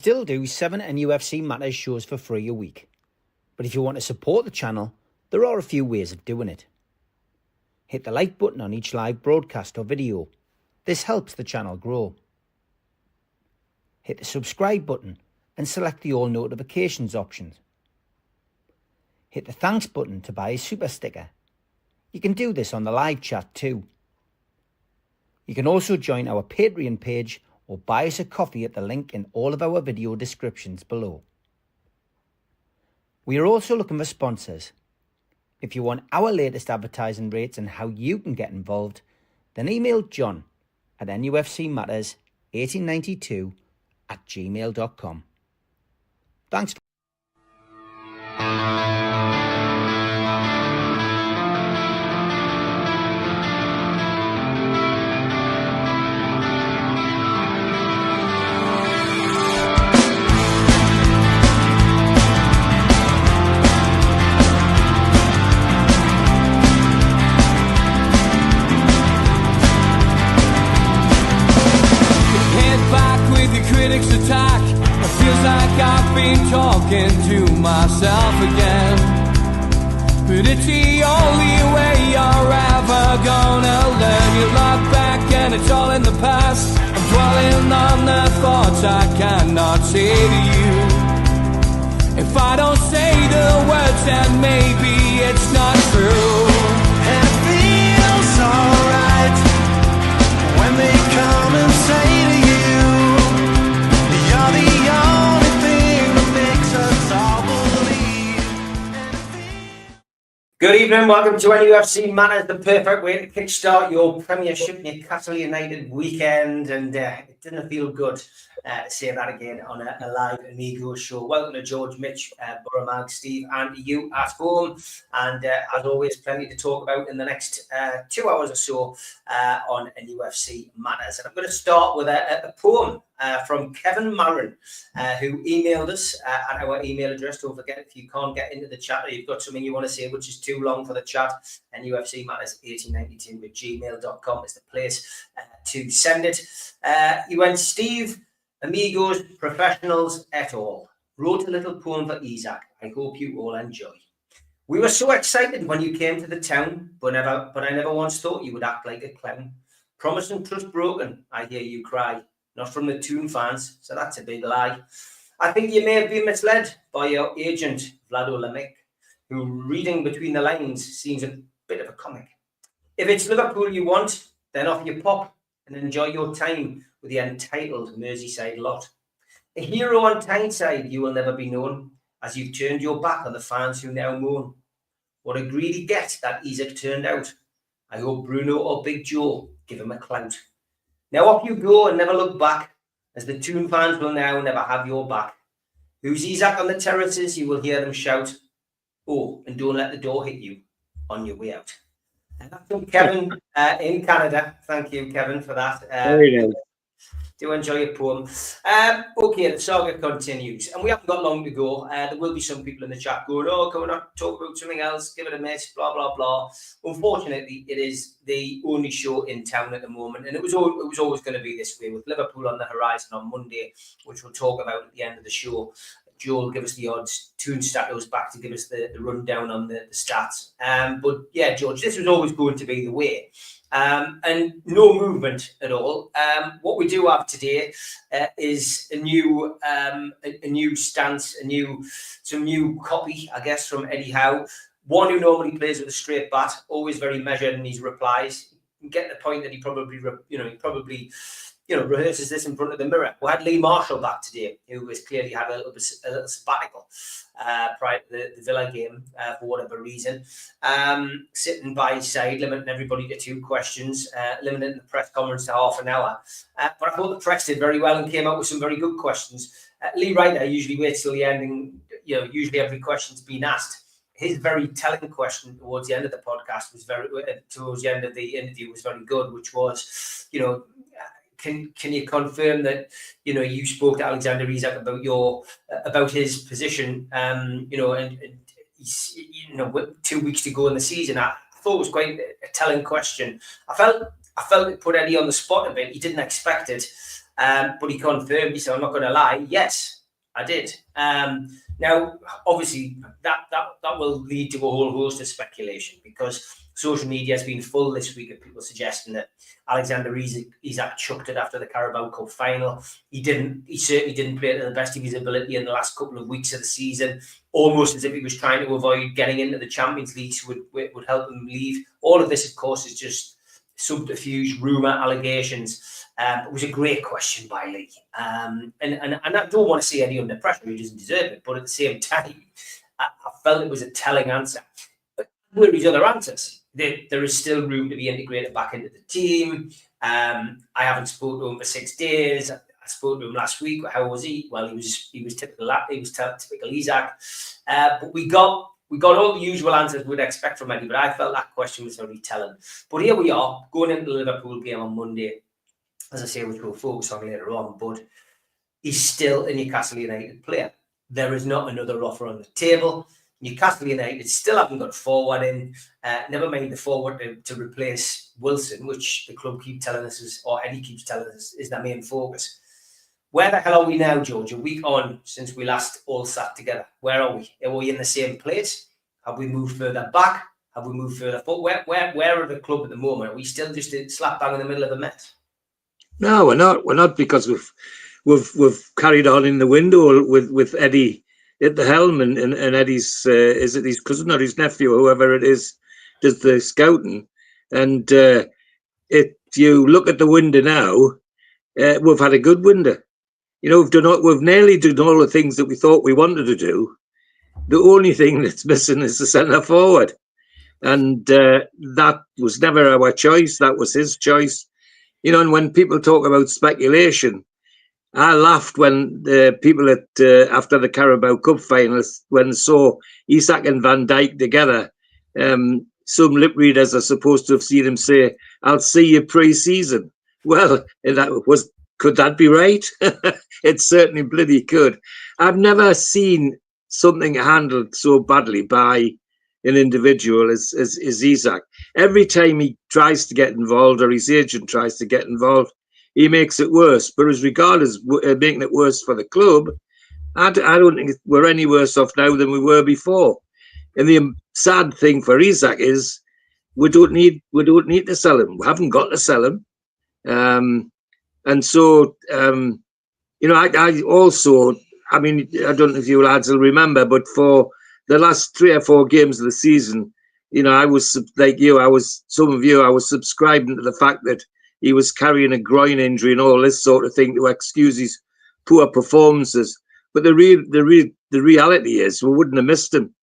Still do 7 NUFC Matters shows for free a week. But if you want to support the channel, there are a few ways of doing it. Hit the like button on each live broadcast or video. This helps the channel grow. Hit the subscribe button and select the all notifications option. Hit the thanks button to buy a super sticker. You can do this on the live chat too. You can also join our Patreon page or buy us a coffee at the link in all of our video descriptions below. We are also looking for sponsors. If you want our latest advertising rates and how you can get involved, then email John at nufcmatters1892@gmail.com. Thanks. Critics attack. It feels like I've been talking to myself again. But it's the only way you're ever gonna learn. You look back and it's all in the past. I'm dwelling on the thoughts I cannot say to you. If I don't say the words, then maybe it's not true. And it feels alright when they come and say to you, the only thing that makes us all believe. Good evening, welcome to NUFC Matters, the perfect way to kickstart your Premiership Newcastle United weekend, and it didn't feel good to say that again on a live Amigos show. Welcome to George, Mitch, Burramag, Steve, and you at home, and as always, plenty to talk about in the next 2 hours or so on NUFC Matters. And I'm going to start with a poem from Kevin Marin, who emailed us at our email address. Don't forget, if you can't get into the chat or you've got something you want to say which is too long for the chat, nufcmatters1892@gmail.com is the place to send it. He went, Steve, Amigos, professionals et al. Wrote a little poem for Isak. I hope you all enjoy. We were so excited when you came to the town, but I never once thought you would act like a clown. Promise and trust broken, I hear you cry. Not from the Toon fans, so that's a big lie. I think you may have been misled by your agent, Vlado Lemick, who, reading between the lines, seems a bit of a comic. If it's Liverpool you want, then off you pop and enjoy your time with the entitled Merseyside lot. A hero on Tyneside you will never be known, as you've turned your back on the fans who now moan. What a greedy get that Isak turned out. I hope Bruno or Big Joe give him a clout. Now off you go and never look back, as the Toon fans will now never have your back. Who's Isak on the terraces? You will hear them shout. Oh, and don't let the door hit you on your way out. And that's from Kevin in Canada. Thank you, Kevin, for that. Very nice. Do enjoy your poem. Okay, the saga continues, and we haven't got long to go. There will be some people in the chat going, "Oh, can we not talk about something else? Give it a miss." Blah blah blah. Unfortunately, it is the only show in town at the moment, and it was always going to be this way, with Liverpool on the horizon on Monday, which we'll talk about at the end of the show. Joel will give us the odds. Toon Stato's back to give us the rundown on the stats. But yeah, George, this was always going to be the way. And no movement at all. What we do have today is a new stance, some new copy, I guess, from Eddie Howe. One who normally plays with a straight bat, always very measured in his replies. You get the point that he probably rehearses this in front of the mirror. We had Lee Marshall back today, who has clearly had a little sabbatical prior to the Villa game for whatever reason. Sitting by his side, limiting everybody to 2 questions, limiting the press conference to half an hour. But I thought the press did very well and came up with some very good questions. Lee Ryder usually waits till the ending, usually every question's been asked. His very telling question towards the end of the podcast towards the end of the interview was very good, which was, Can you confirm that you spoke to Alexander Isak about his position? And he's, 2 weeks to go in the season. I thought it was quite a telling question. I felt it put Eddie on the spot a bit. He didn't expect it. But he confirmed, he said, I'm not going to lie, yes, I did. Now, obviously, that will lead to a whole host of speculation, because social media has been full this week of people suggesting that Alexander Isak chucked it after the Carabao Cup final. He certainly didn't play to the best of his ability in the last couple of weeks of the season, almost as if he was trying to avoid getting into the Champions League, so would help him leave. All of this, of course, is just subterfuge, rumour, allegations. It was a great question by Lee. And I don't want to see any under pressure, he doesn't deserve it, but at the same time, I felt it was a telling answer. But where are his other answers? There is still room to be integrated back into the team. I haven't spoken to him for 6 days. I spoke to him last week. How was he? Well, he was typical Isak. But we got all the usual answers we'd expect from Eddie, but I felt that question was very telling. But here we are, going into the Liverpool game on Monday, as I say, which we'll focus on later on, but he's still a Newcastle United player. There is not another offer on the table. Newcastle United still haven't got a forward in, never mind the forward to replace Wilson, which the club keep telling us or Eddie keeps telling us is their main focus. Where the hell are we now, George? A week on since we last all sat together. Where are we? Are we in the same place? Have we moved further back? Have we moved further forward? Where are the club at the moment? Are we still just slap bang in the middle of the mess? No, we're not. We're not, because we've carried on in the window with Eddie at the helm, and Eddie's is it his cousin or his nephew, whoever it is, does the scouting. And if you look at the window now, we've had a good window. You know, we've nearly done all the things that we thought we wanted to do. The only thing that's missing is the centre forward, and that was never our choice. That was his choice. You know, and when people talk about speculation, I laughed when the people at after the Carabao Cup finals, when saw Isak and Van Dijk together, some lip readers are supposed to have seen him say, "I'll see you pre-season." Well, could that be right? It certainly bloody could. I've never seen something handled so badly by an individual as Isak. Every time he tries to get involved, or his agent tries to get involved, he makes it worse. But as regards making it worse for the club, I don't think we're any worse off now than we were before. And the sad thing for Isak is we don't need to sell him. We haven't got to sell him. And so, you know, I also, I mean, I don't know if you lads will remember, but for the last 3 or 4 games of the season, you know, I was like you, I was subscribing to the fact that he was carrying a groin injury and all this sort of thing to excuse his poor performances. But the reality is we wouldn't have missed him.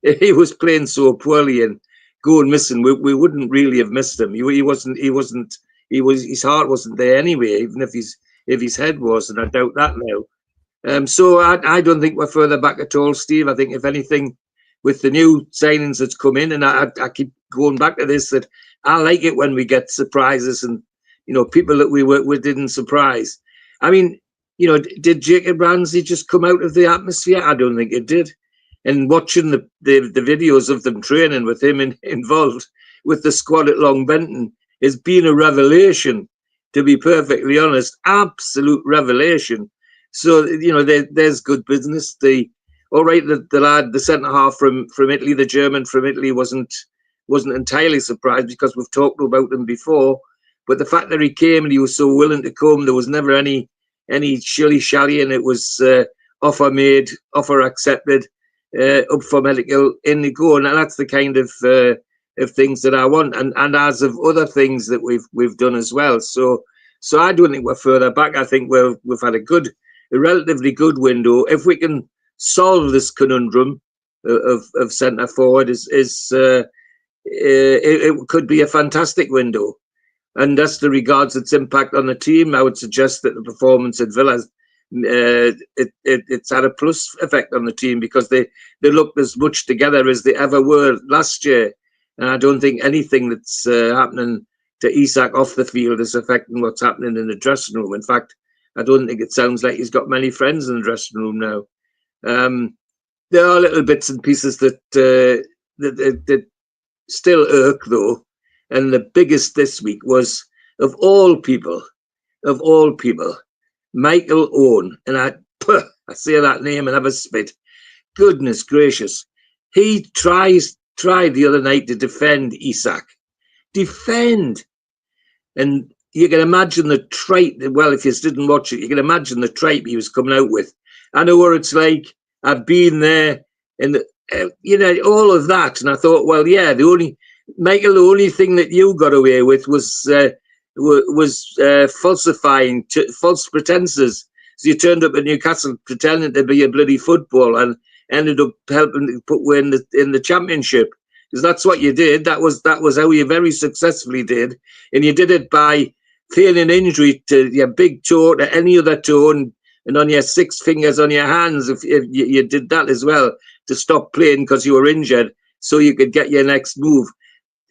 If he was playing so poorly and going missing, we wouldn't really have missed him. His heart wasn't there anyway, even if his head was, and I doubt that now. So I don't think we're further back at all, Steve. I think if anything, with the new signings that's come in, and I keep going back to this, that I like it when we get surprises and, you know, people that we didn't surprise. I mean, you know, did Jacob Ramsey just come out of the atmosphere? I don't think it did. And watching the videos of them training with him involved with the squad at Long Benton has been a revelation, to be perfectly honest, absolute revelation. So, you know, there's good business. All right, the lad, the centre half from Italy, the German from Italy, wasn't entirely surprised, because we've talked about him before. But the fact that he came and he was so willing to come, there was never any shilly-shally, and it was offer made, offer accepted, up for medical, in the go. And that's the kind of things that I want, and as of other things that we've done as well. So I don't think we're further back. I think we've had a relatively good window. If we can solve this conundrum of centre forward, it could be a fantastic window. And as to regards its impact on the team, I would suggest that the performance at Villa, it's had a plus effect on the team, because they looked as much together as they ever were last year. And I don't think anything that's happening to Isak off the field is affecting what's happening in the dressing room. In fact, I don't think it sounds like he's got many friends in the dressing room now. There are little bits and pieces that still irk, though. And the biggest this week was, of all people, Michael Owen, and I say that name and have a spit. Goodness gracious. He tried the other night to defend Isak. Defend. And you can imagine the tripe. Well, if you didn't watch it, you can imagine the tripe he was coming out with. I know what it's like. I've been there, and all of that. And I thought, well, yeah, the only thing that you got away with was falsifying false pretenses. So you turned up at Newcastle pretending to be a bloody football and ended up helping to put we in the championship. Because that's what you did. That was how you very successfully did, and you did it by feigning injury to your big toe, to any other toe, and on your 6 fingers on your hands. If you did that as well to stop playing because you were injured, so you could get your next move.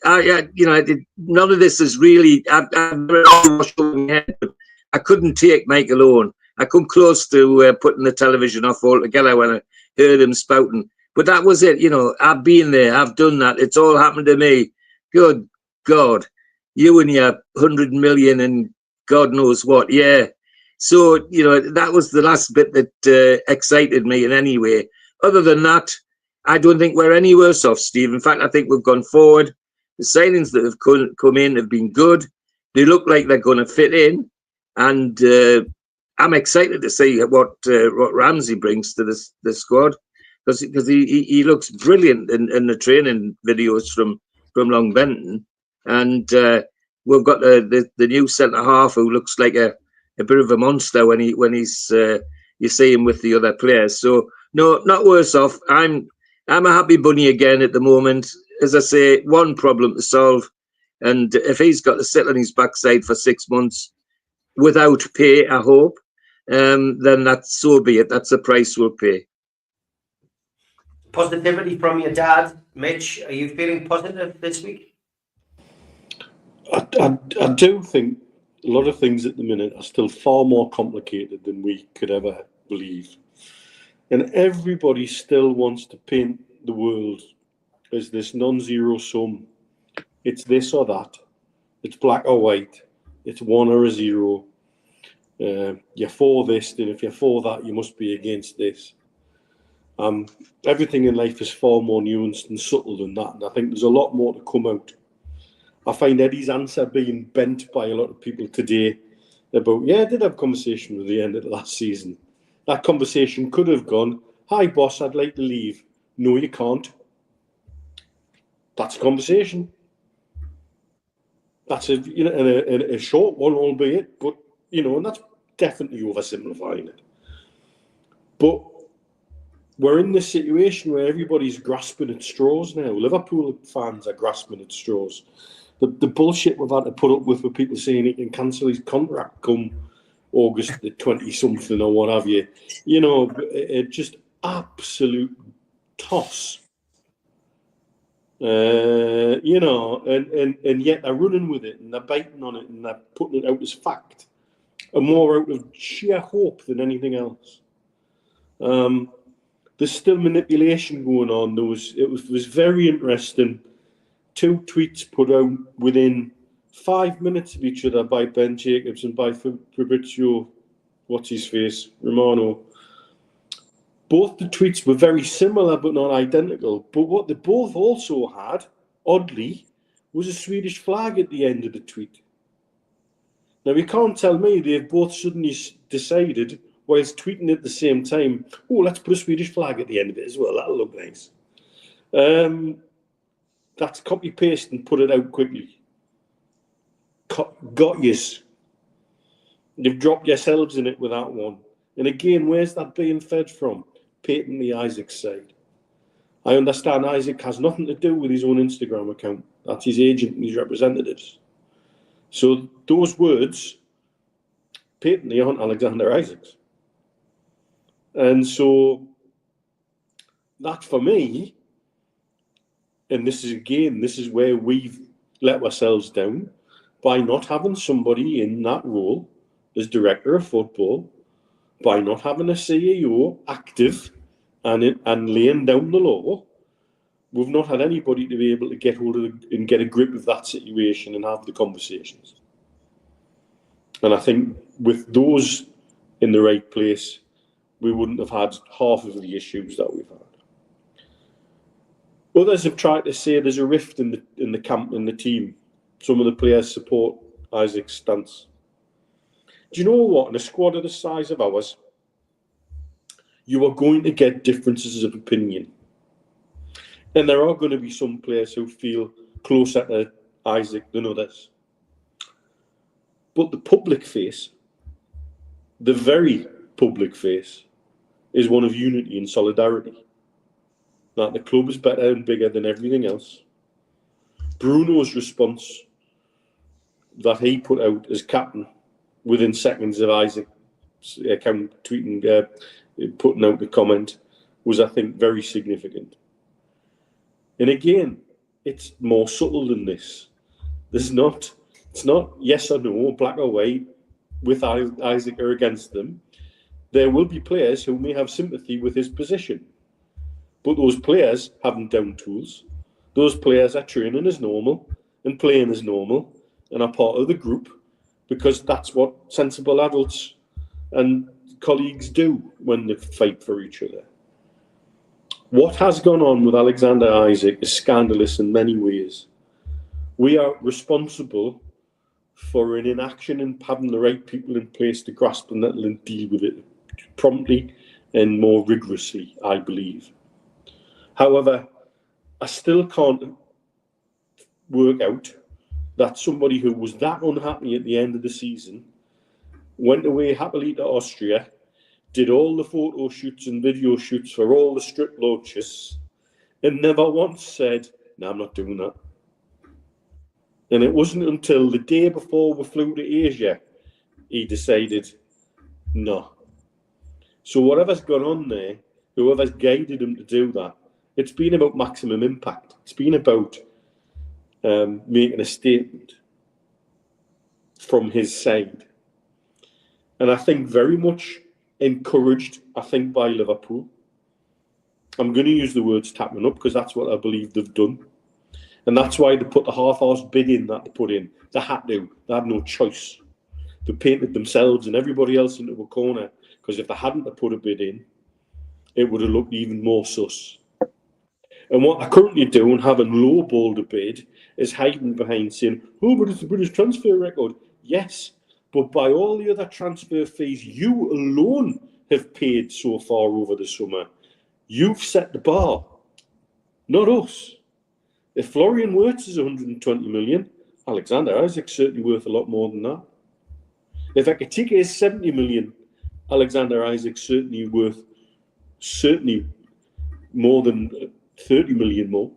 None of this is really. I've never washed over my head, but I couldn't take Michael Owen. I come close to putting the television off altogether when I heard him spouting. But that was it, I've been there, I've done that. It's all happened to me. Good God, you and your 100 million and God knows what. Yeah. So, that was the last bit that excited me in any way. Other than that, I don't think we're any worse off, Steve. In fact, I think we've gone forward. The signings that have come in have been good. They look like they're going to fit in. And I'm excited to see what Ramsey brings to the squad. Because he looks brilliant in the training videos from Long Benton, and we've got the new centre half who looks like a bit of a monster when he's you see him with the other players. So no, not worse off. I'm a happy bunny again at the moment. As I say, one problem to solve, and if he's got to sit on his backside for 6 months without pay, I hope, then that's so be it. That's the price we'll pay. Positivity from your dad, Mitch. Are you feeling positive this week? I do think a lot of things at the minute are still far more complicated than we could ever believe. And everybody still wants to paint the world as this non-zero sum. It's this or that. It's black or white. It's 1 or a 0. You're for this, and if you're for that, you must be against this. Everything in life is far more nuanced and subtle than that, and I think there's a lot more to come out. I find Eddie's answer being bent by a lot of people today about, I did have a conversation at the end of the last season. That conversation could have gone, hi boss, I'd like to leave. No, you can't. That's a conversation. That's a short one, albeit, but, and that's definitely oversimplifying it. But we're in this situation where everybody's grasping at straws now. Liverpool fans are grasping at straws. The bullshit we've had to put up with people saying he can cancel his contract come August the 20-something or what have you. It just absolute toss. And yet they're running with it and they're biting on it and they're putting it out as fact. And more out of sheer hope than anything else. There's still manipulation going on. It was very interesting. 2 tweets put out within 5 minutes of each other by Ben Jacobs and by Fabrizio, Romano. Both the tweets were very similar but not identical. But what they both also had, oddly, was a Swedish flag at the end of the tweet. Now, you can't tell me they've both suddenly decided, whilst tweeting at the same time, let's put a Swedish flag at the end of it as well. That'll look nice. That's copy-paste and put it out quickly. Got yous. You've dropped yourselves in it with that one. And again, where's that being fed from? Patently Isak's side. I understand Isak has nothing to do with his own Instagram account. That's his agent and his representatives. So those words patently aren't Alexander Isak's. And so that for me, and this is where we've let ourselves down by not having somebody in that role as director of football, by not having a CEO active and laying down the law. We've not had anybody to be able to get hold of and get a grip of that situation and have the conversations. And I think with those in the right place, we wouldn't have had half of the issues that we've had. Others have tried to say there's a rift in the camp, in the team. Some of the players support Isak's stance. Do you know what? In a squad of the size of ours, you are going to get differences of opinion. And there are going to be some players who feel closer to Isak than others. But the public face, the very public face, is one of unity and solidarity. That the club is better and bigger than everything else. Bruno's response that he put out as captain within seconds of Isak's account tweeting, putting out the comment, was, I think, very significant. And again, it's more subtle than this. It's not yes or no, black or white, with Isak or against them. There will be players who may have sympathy with his position. But those players haven't down tools. Those players are training as normal and playing as normal and are part of the group, because that's what sensible adults and colleagues do when they fight for each other. What has gone on with Alexander Isak is scandalous in many ways. We are responsible for an inaction and having the right people in place to grasp the nettle and deal with it promptly and more rigorously, I believe. However, I still can't work out that somebody who was that unhappy at the end of the season went away happily to Austria, did all the photo shoots and video shoots for all the strip launches, and never once said, "No, I'm not doing that." And it wasn't until the day before we flew to Asia he decided, no. So whatever's gone on there, whoever's guided him to do that, it's been about maximum impact. It's been about making a statement from his side. And I think very much encouraged, by Liverpool. I'm going to use the words tapping up because that's what I believe they've done. And that's why they put the half-arsed bid in that they put in. They had to. They had no choice. They painted themselves and everybody else into a corner, because if they hadn't put a bid in, it would have looked even more sus. And what they're currently doing, having lowballed a bid, is hiding behind saying, "Oh, but it's the British transfer record." Yes, but by all the other transfer fees you alone have paid so far over the summer, you've set the bar, not us. If Florian Wirtz is 120 million, Alexander Isak's certainly worth a lot more than that. If Ekitike is 70 million, Alexander Isak's certainly worth more than 30 million more.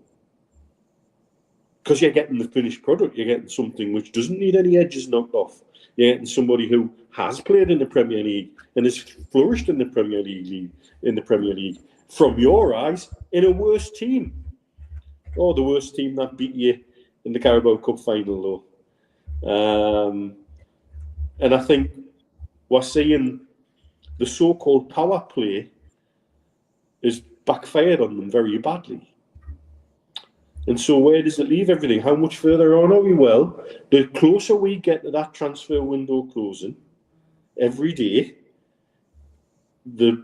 Because you're getting the finished product, you're getting something which doesn't need any edges knocked off. You're getting somebody who has played in the Premier League and has flourished in the Premier League, from your eyes, in a worse team. Or the worst team that beat you in the Carabao Cup final, though. And I think we're seeing the so-called power play is backfired on them very badly. And so where does it leave everything? How much further on are we? Well, the closer we get to that transfer window closing every day, the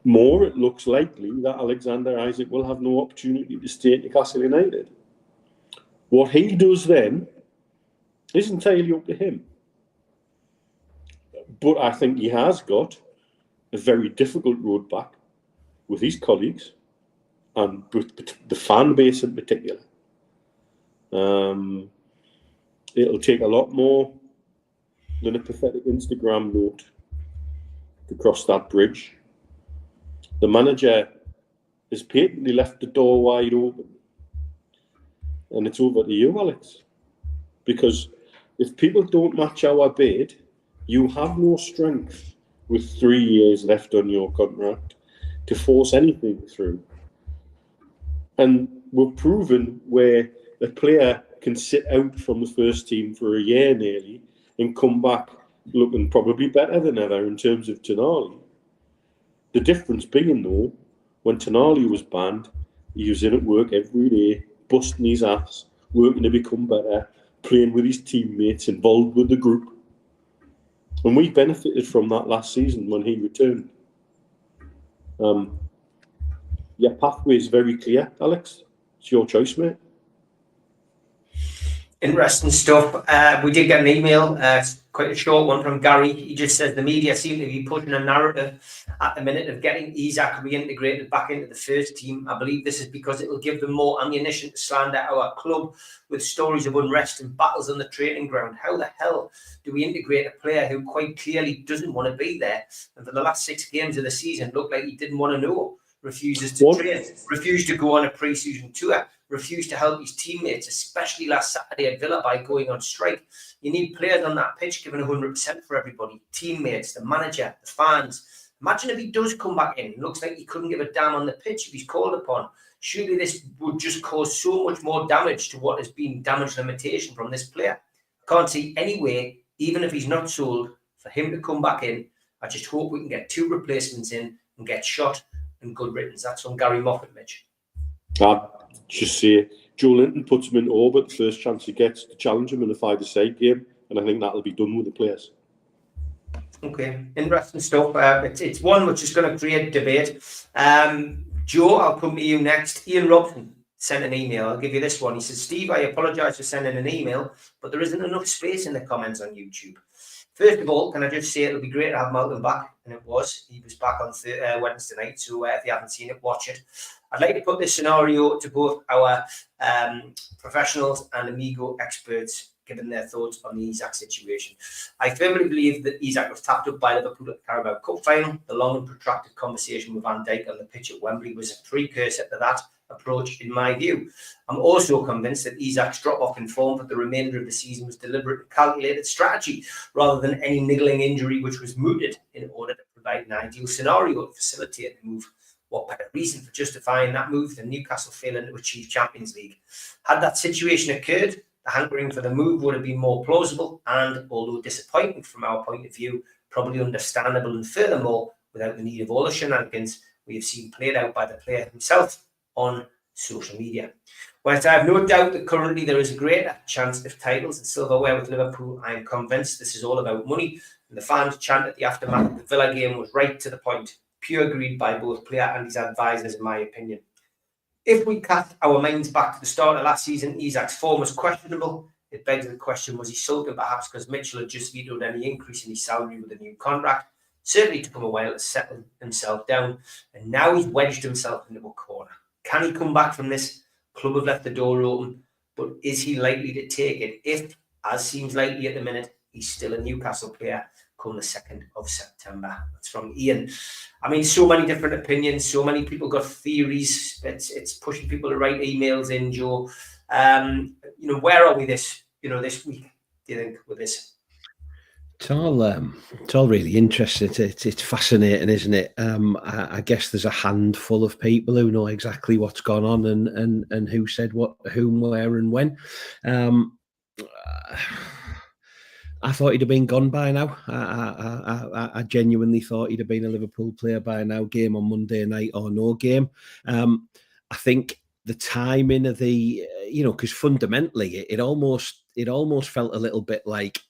more it looks likely that Alexander Isak will have no opportunity to stay at Newcastle United. What he does then is entirely up to him. But I think he has got a very difficult road back with his colleagues and with the fan base in particular. It'll take a lot more than a pathetic Instagram note to cross that bridge. The manager has patently left the door wide open. And it's over to you, Alex. Because if people don't match our bid, you have no strength with 3 years left on your contract to force anything through. And we've proven where a player can sit out from the first team for a year nearly and come back looking probably better than ever in terms of Tonali. The difference being, though, when Tonali was banned, he was in at work every day, busting his ass, working to become better, playing with his teammates, involved with the group. And we benefited from that last season when he returned. Your pathway is very clear, Alex. It's your choice, mate. Interesting stuff. We did get an email, quite a short one from Gary. He just says the media seem to be pushing a narrative at the minute of getting Isak reintegrated back into the first team. I believe this is because it will give them more ammunition to slander our club with stories of unrest and battles on the training ground. How the hell do we integrate a player who quite clearly doesn't want to be there? And for the last 6 games of the season, looked like he didn't want to know. Refuses to train, refused to go on a pre-season tour, refused to help his teammates, especially last Saturday at Villa by going on strike. You need players on that pitch giving 100% for everybody, teammates, the manager, the fans. Imagine if he does come back in. Looks like he couldn't give a damn on the pitch if he's called upon. Surely this would just cause so much more damage to what has been damage limitation from this player. I can't see any way, even if he's not sold, for him to come back in. I just hope we can get 2 replacements in and get shot and good riddance. That's from Gary Moffat, Mitch. I'd just say Joe Linton puts him in orbit the first chance he gets to challenge him in a 5-a-side game, and I think that'll be done with the players. Okay, interesting stuff. It's one which is going to create debate. Joe, I'll come to you next. Ian Robson sent an email. I'll give you this one. He says, Steve, I apologise for sending an email, but there isn't enough space in the comments on YouTube. First of all, can I just say it'll be great to have Malcolm back, and it was. He was back on Wednesday night, so if you haven't seen it, watch it. I'd like to put this scenario to both our professionals and Amigo experts, given their thoughts on the Isak situation. I firmly believe that Isak was tapped up by Liverpool at the Carabao Cup final. The long and protracted conversation with Van Dijk on the pitch at Wembley was a precursor to that approach, in my view. I'm also convinced that Isak's drop-off in form for the remainder of the season was deliberate and calculated strategy, rather than any niggling injury which was mooted in order to provide an ideal scenario to facilitate the move. What better reason for justifying that move than Newcastle failing to achieve Champions League? Had that situation occurred, the hankering for the move would have been more plausible and, although disappointing from our point of view, probably understandable, and furthermore, without the need of all the shenanigans we have seen played out by the player himself on social media. Whilst I have no doubt that currently there is a greater chance of titles and silverware with Liverpool, I am convinced this is all about money, and the fans' chant at the aftermath of the Villa game was right to the point, pure greed by both player and his advisors, in my opinion. If we cast our minds back to the start of last season, Isak's form was questionable. It begs the question, was he sulking perhaps because Mitchell had just vetoed any increase in his salary with a new contract? Certainly took him a while to settle himself down, and now he's wedged himself into a corner. Can he come back from this? Club have left the door open, but is he likely to take it if, as seems likely at the minute, he's still a Newcastle player come the 2nd of September? That's from Ian. I mean, so many different opinions, so many people got theories. It's pushing people to write emails in, Joe. Where are we this week, do you think, with this? It's all really interesting. It's fascinating, isn't it? I guess there's a handful of people who know exactly what's gone on and who said what, whom, where, and when. I thought he'd have been gone by now. I genuinely thought he'd have been a Liverpool player by now, game on Monday night or no game. I think the timing of the, because fundamentally it almost felt a little bit like,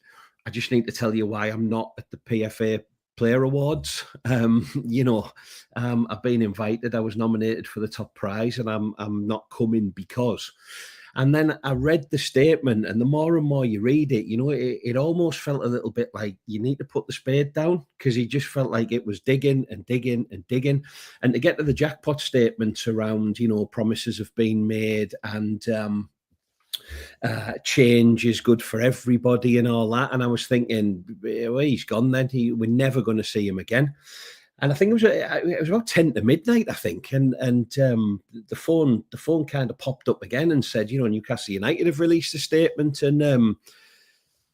I just need to tell you why I'm not at the PFA Player Awards. I've been invited. I was nominated for the top prize, and I'm not coming because. And then I read the statement, and the more and more you read it, it almost felt a little bit like you need to put the spade down, because he just felt like it was digging and digging and digging. And to get to the jackpot statements around, promises have been made and change is good for everybody and all that. And I was thinking, well, he's gone then. We're never going to see him again. And I think it was about 10 to midnight, I think. And the phone kind of popped up again and said, Newcastle United have released a statement. And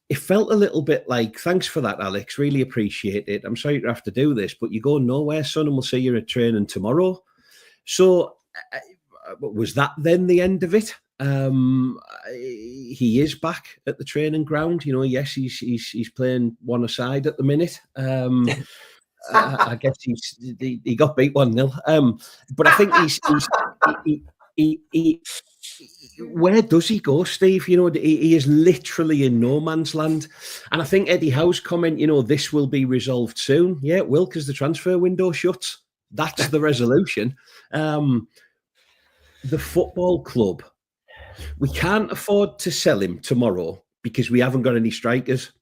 it felt a little bit like, thanks for that, Alex. Really appreciate it. I'm sorry to have to do this, but you're going nowhere, son, and we'll see you at training tomorrow. So was that then the end of it? He is back at the training ground. Yes, he's playing one aside at the minute. I guess he got beat 1-0. But I think where does he go, Steve? You know, he is literally in no man's land. And I think Eddie Howe's comment, you know, this will be resolved soon. Yeah, it will, because the transfer window shuts. That's the resolution. The football club, we can't afford to sell him tomorrow because we haven't got any strikers.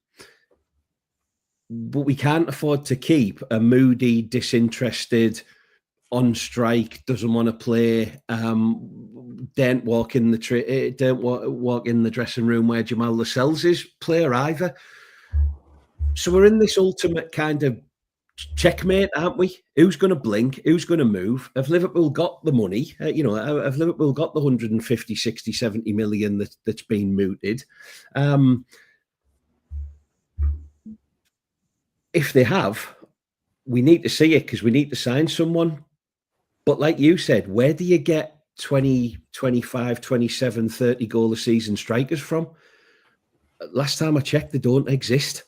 But we can't afford to keep a moody, disinterested, on strike, doesn't want to play, don't walk in the dressing room where Jamal Lascelles is player either. So we're in this ultimate kind of checkmate, aren't we? Who's going to blink? Who's going to move? Have Liverpool got the money? Have Liverpool got the 150, 60, 70 million that's been mooted? If they have, we need to see it because we need to sign someone. But like you said, where do you get 20, 25, 27, 30 goal a season strikers from? Last time I checked, they don't exist.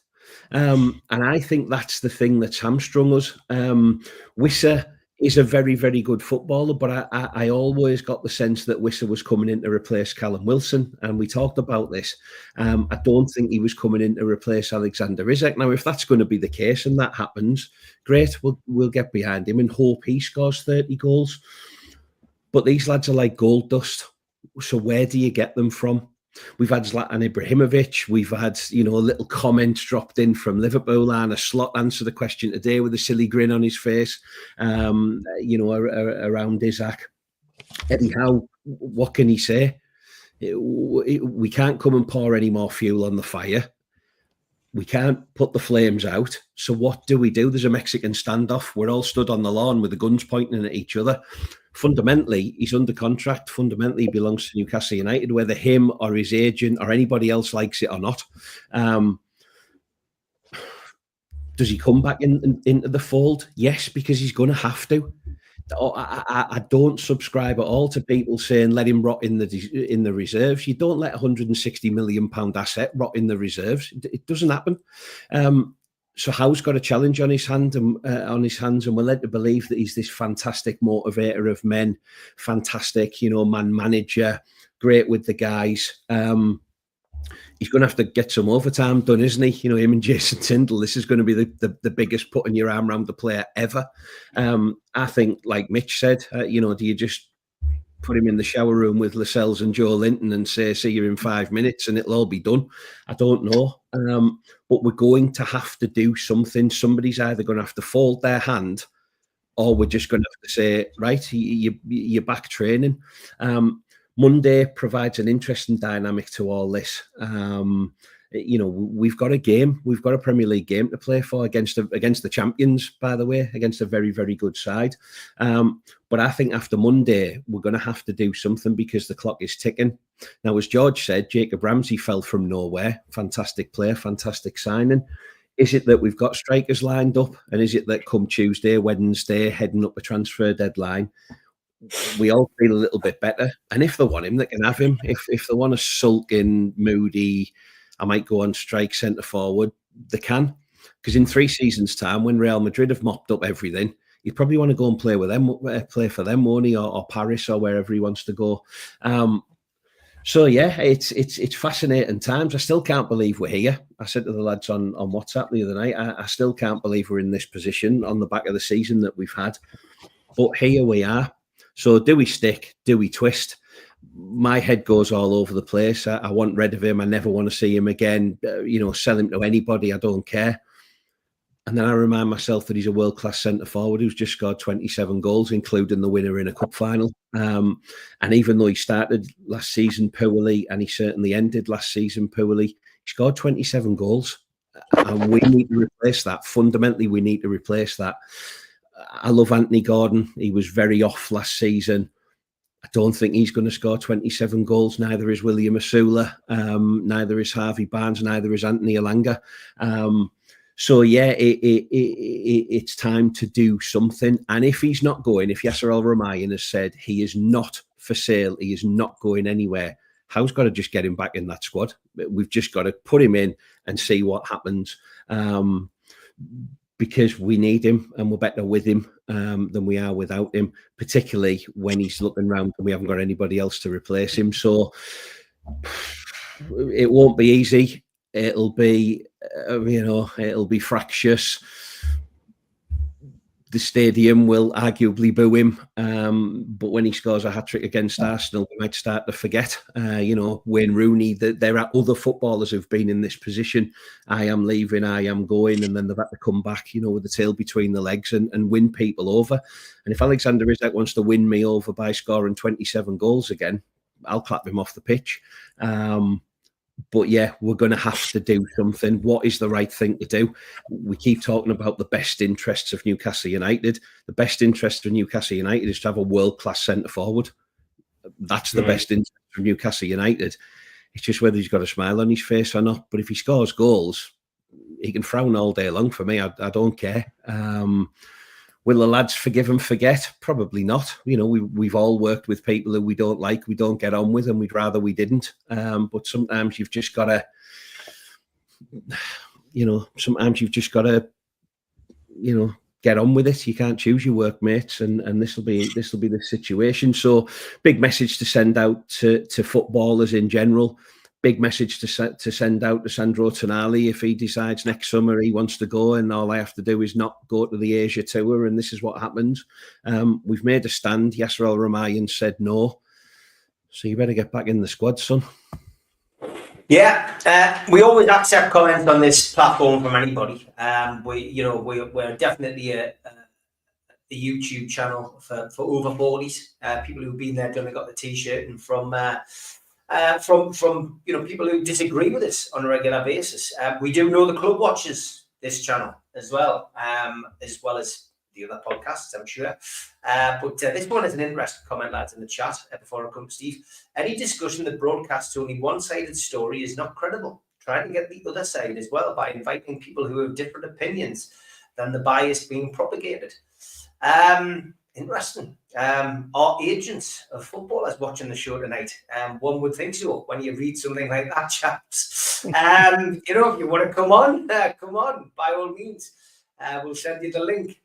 And I think that's the thing that's hamstrung us. Wissa is a very, very good footballer, but I always got the sense that Wissa was coming in to replace Callum Wilson, and we talked about this. I don't think he was coming in to replace Alexander Isak. Now, if that's going to be the case and that happens, great, we'll get behind him and hope he scores 30 goals. But these lads are like gold dust. So where do you get them from? We've had Zlatan Ibrahimovic. We've had, a little comment dropped in from Liverpool, and a Slot answered the question today with a silly grin on his face, around Isak. Eddie Howe, what can he say? We can't come and pour any more fuel on the fire. We can't put the flames out. So what do we do? There's a Mexican standoff. We're all stood on the lawn with the guns pointing at each other. Fundamentally, he's under contract. Fundamentally, he belongs to Newcastle United, whether him or his agent or anybody else likes it or not. Does he come back into the fold? Yes, because he's going to have to. I don't subscribe at all to people saying let him rot in the reserves. You don't let £160 million asset rot in the reserves. It doesn't happen. So Howe's got a challenge on his hands, and we're led to believe that he's this fantastic motivator of men, fantastic, man manager, great with the guys. He's going to have to get some overtime done, isn't he? Him and Jason Tindall, this is going to be the biggest putting your arm around the player ever. I think, like Mitch said, do you just put him in the shower room with Lascelles and Joe Linton and say, see you in 5 minutes and it'll all be done? I don't know. But we're going to have to do something. Somebody's either going to have to fold their hand, or we're just going to have to say, right, you're back training. Monday provides an interesting dynamic to all this. We've got a game. We've got a Premier League game to play for against the champions, by the way, against a very, very good side. But I think after Monday, we're going to have to do something because the clock is ticking. Now, as George said, Jacob Ramsey fell from nowhere. Fantastic player, fantastic signing. Is it that we've got strikers lined up? And is it that come Tuesday, Wednesday, heading up a transfer deadline, we all feel a little bit better? And if they want him, they can have him. If they want a sulking, moody, I might go on strike centre forward, they can. Because in 3 seasons' time, when Real Madrid have mopped up everything, he'd probably want to go and play with them, play for them, won't he? Or Paris, or wherever he wants to go. So yeah, it's fascinating times. I still can't believe we're here. I said to the lads on WhatsApp the other night, I still can't believe we're in this position on the back of the season that we've had. But here we are. So do we stick? Do we twist? My head goes all over the place. I want rid of him. I never want to see him again. Sell him to anybody. I don't care. And then I remind myself that he's a world-class centre-forward who's just scored 27 goals, including the winner in a cup final. And even though he started last season poorly, and he certainly ended last season poorly, he scored 27 goals. And we need to replace that. Fundamentally, we need to replace that. I love Anthony Gordon. He was very off last season. I don't think he's going to score 27 goals. Neither is William Asula. Neither is Harvey Barnes. Neither is Anthony Elanga. So yeah, it's time to do something. And if he's not going, if Yasser Al-Rumayyan has said he is not for sale, he is not going anywhere, Howe's got to just get him back in that squad. We've just got to put him in and see what happens. because we need him and we're better with him than we are without him, particularly when he's looking around and we haven't got anybody else to replace him. So it won't be easy. It'll be, it'll be fractious. The stadium will arguably boo him, but when he scores a hat-trick against Arsenal, we might start to forget, Wayne Rooney, that there are other footballers who've been in this position. I am leaving, I am going, and then they've had to come back, with the tail between the legs and win people over. And if Alexander Isak wants to win me over by scoring 27 goals again, I'll clap him off the pitch. But yeah, we're going to have to do something. What is the right thing to do? We keep talking about the best interests of Newcastle United. The best interest of Newcastle United is to have a world-class centre-forward. That's the best interest of Newcastle United. It's just whether he's got a smile on his face or not. But if he scores goals, he can frown all day long for me. I don't care. Will the lads forgive and forget? Probably not. We've all worked with people who we don't like, we don't get on with, and we'd rather we didn't. But sometimes you've just got to, get on with it. You can't choose your workmates, and this will be the situation. So, big message to send out to footballers in general. Big message to send out to Sandro Tonali if he decides next summer he wants to go, and all I have to do is not go to the Asia tour, and this is what happens. We've made a stand. Yasser Al-Rumayyan said no, so you better get back in the squad, son. Yeah, we always accept comments on this platform from anybody. We're definitely a YouTube channel for over 40s. People who've been there, done it, got the T-shirt, and from people who disagree with us on a regular basis. We do know the club watches this channel as well as the other podcasts, I'm sure. But this one is an interesting comment, lads, in the chat before I come to Steve. Any discussion that broadcasts only one-sided story is not credible. Trying to get the other side as well by inviting people who have different opinions than the bias being propagated. Interesting. Are agents of footballers watching the show tonight? One would think so when you read something like that, chaps. If you want to come on, by all means. We'll send you the link.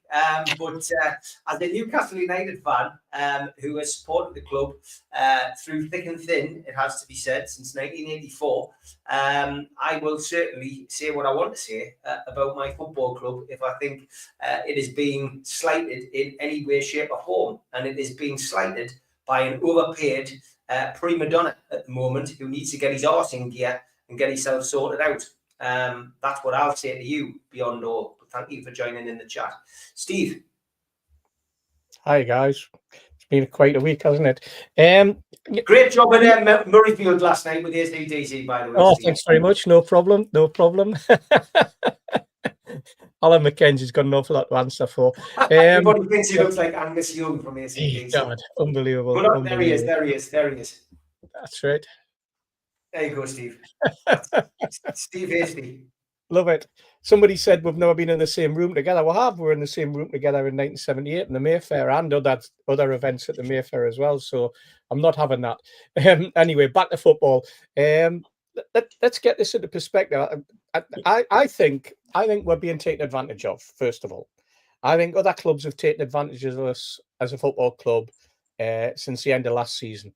But as a Newcastle United fan who has supported the club through thick and thin, it has to be said, since 1984, I will certainly say what I want to say about my football club if I think it is being slighted in any way, shape or form. And it is being slighted by an overpaid prima donna at the moment who needs to get his arse in gear and get himself sorted out. That's what I'll say to you beyond all. Thank you for joining in the chat. Steve. Hi, guys. It's been quite a week, hasn't it? Great job at Murrayfield last night with the ACDC, by the way. Oh, Steve. thanks very much. No problem. Alan McKenzie's got an awful lot to answer for. Everybody thinks he looks like Angus Young from ACDC. God, unbelievable. But no, there he is. That's right. There you go, Steve. Steve Hasty. Love it. Somebody said we've never been in the same room together. We have. We're in the same room together in 1978 in the Mayfair and other events at the Mayfair as well. So I'm not having that. Anyway, back to football. Let's get this into perspective. I think we're being taken advantage of, first of all. I think other clubs have taken advantage of us as a football club since the end of last season.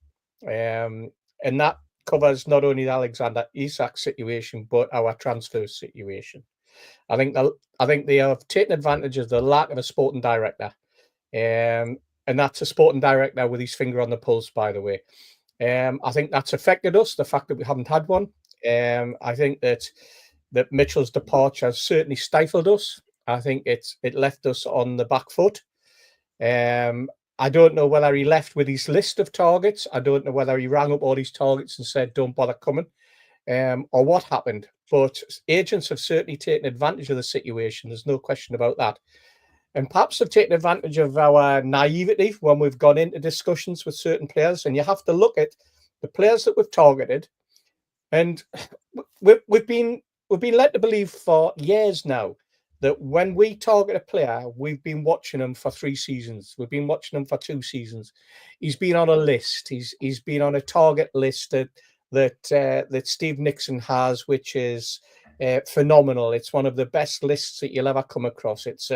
And that covers not only the Alexander Isak situation, but our transfer situation. I think they have taken advantage of the lack of a sporting director. And that's a sporting director with his finger on the pulse, by the way. I think that's affected us, the fact that we haven't had one. I think that Mitchell's departure has certainly stifled us. I think it left us on the back foot. I don't know whether he left with his list of targets. I don't know whether he rang up all these targets and said, don't bother coming, or what happened. But agents have certainly taken advantage of the situation. There's no question about that. And perhaps have taken advantage of our naivety when we've gone into discussions with certain players. And you have to look at the players that we've targeted. And we've been led to believe for years now that when we target a player, we've been watching him for 3 seasons. We've been watching him for 2 seasons. He's been on a list. He's been on a target list that Steve Nixon has, which is phenomenal. It's one of the best lists that you'll ever come across. It's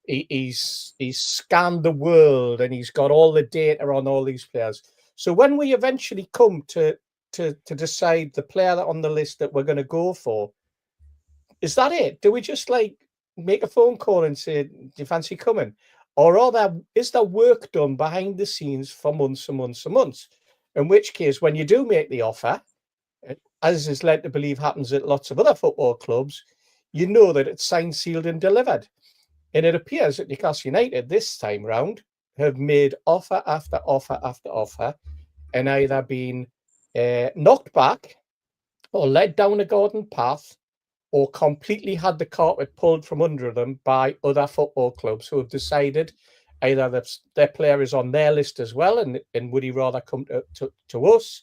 he's scanned the world and he's got all the data on all these players. So when we eventually come to decide the player that on the list that we're going to go for, is that it? Do we just like make a phone call and say, do you fancy coming? Or is there work done behind the scenes for months and months and months? In which case, when you do make the offer, as is led to believe happens at lots of other football clubs, you know that it's signed, sealed and delivered. And it appears that Newcastle United this time round have made offer after offer after offer and either been knocked back or led down a garden path or completely had the carpet pulled from under them by other football clubs who have decided either that their player is on their list as well and would he rather come to us.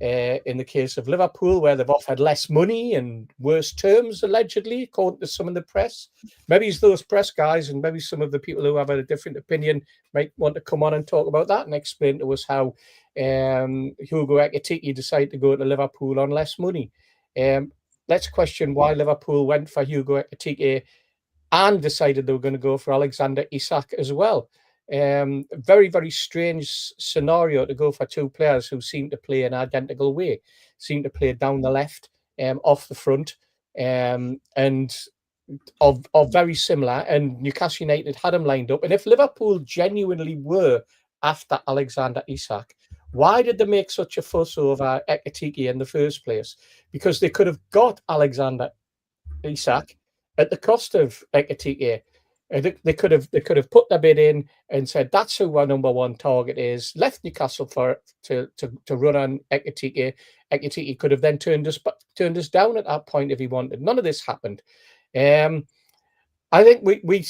In the case of Liverpool, where they've offered less money and worse terms, allegedly, according to some of the press. Maybe it's those press guys and maybe some of the people who have a different opinion might want to come on and talk about that and explain to us how Hugo Ekitike decided to go to Liverpool on less money. Let's question why Liverpool went for Hugo Ekitike and decided they were going to go for Alexander Isak as well. Very, very strange scenario to go for two players who seem to play an identical way, seem to play down the left, off the front, and are very similar. And Newcastle United had them lined up. And if Liverpool genuinely were after Alexander Isak, why did they make such a fuss over Ekitike in the first place? Because they could have got Alexander Isak at the cost of Ekitike. They could have put their bid in and said that's who our number one target is. Left Newcastle to run on Ekitike. Ekitike could have then turned us down at that point if he wanted. None of this happened. I think we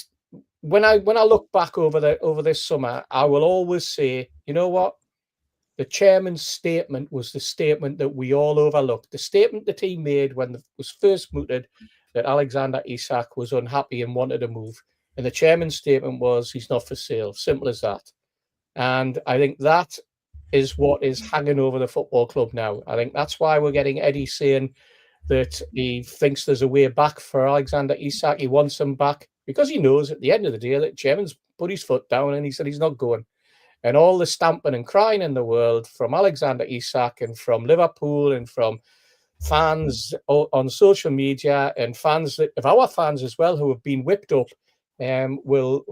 when I look back over this summer, I will always say, you know what, the chairman's statement was the statement that we all overlooked. The statement that he made when it was first mooted that Alexander Isak was unhappy and wanted to move. And the chairman's statement was he's not for sale. Simple as that. And I think that is what is hanging over the football club now. I think that's why we're getting Eddie saying that he thinks there's a way back for Alexander Isak. He wants him back because he knows at the end of the day that chairman's put his foot down and he said he's not going. And all the stamping and crying in the world from Alexander Isak and from Liverpool and from fans on social media and fans of our fans as well who have been whipped up will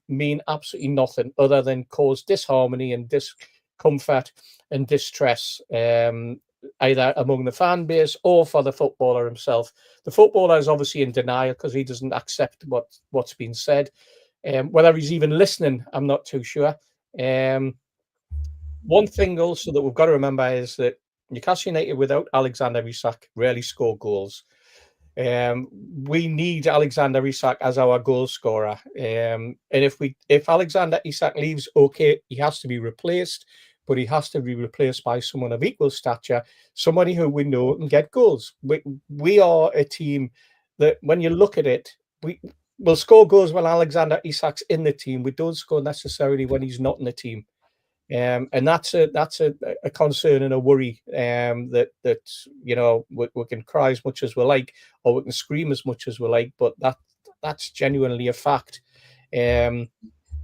mean absolutely nothing other than cause disharmony and discomfort and distress, either among the fan base or for the footballer himself. The footballer is obviously in denial because he doesn't accept what's been said. Whether he's even listening, I'm not too sure. One thing also that we've got to remember is that Newcastle United without Alexander Isak rarely score goals. We need Alexander Isak as our goal scorer. And if Alexander Isak leaves, okay, he has to be replaced, but he has to be replaced by someone of equal stature, somebody who we know can get goals. We are a team that, when you look at it, we'll score goals when Alexander Isak's in the team. We don't score necessarily when he's not in the team. And that's a concern and a worry that you know we can cry as much as we like, or we can scream as much as we like, but that's genuinely a fact.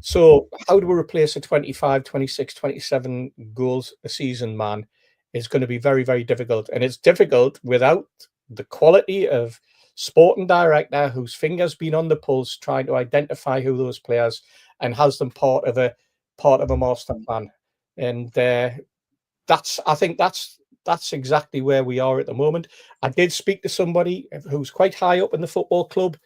So how do we replace a 25, 26, 27 goals a season man? Is going to be very, very difficult, and it's difficult without the quality of sporting director whose finger's been on the pulse, trying to identify who those players and has them part of a master plan. And I think that's exactly where we are at the moment. I did speak to somebody who's quite high up in the football club,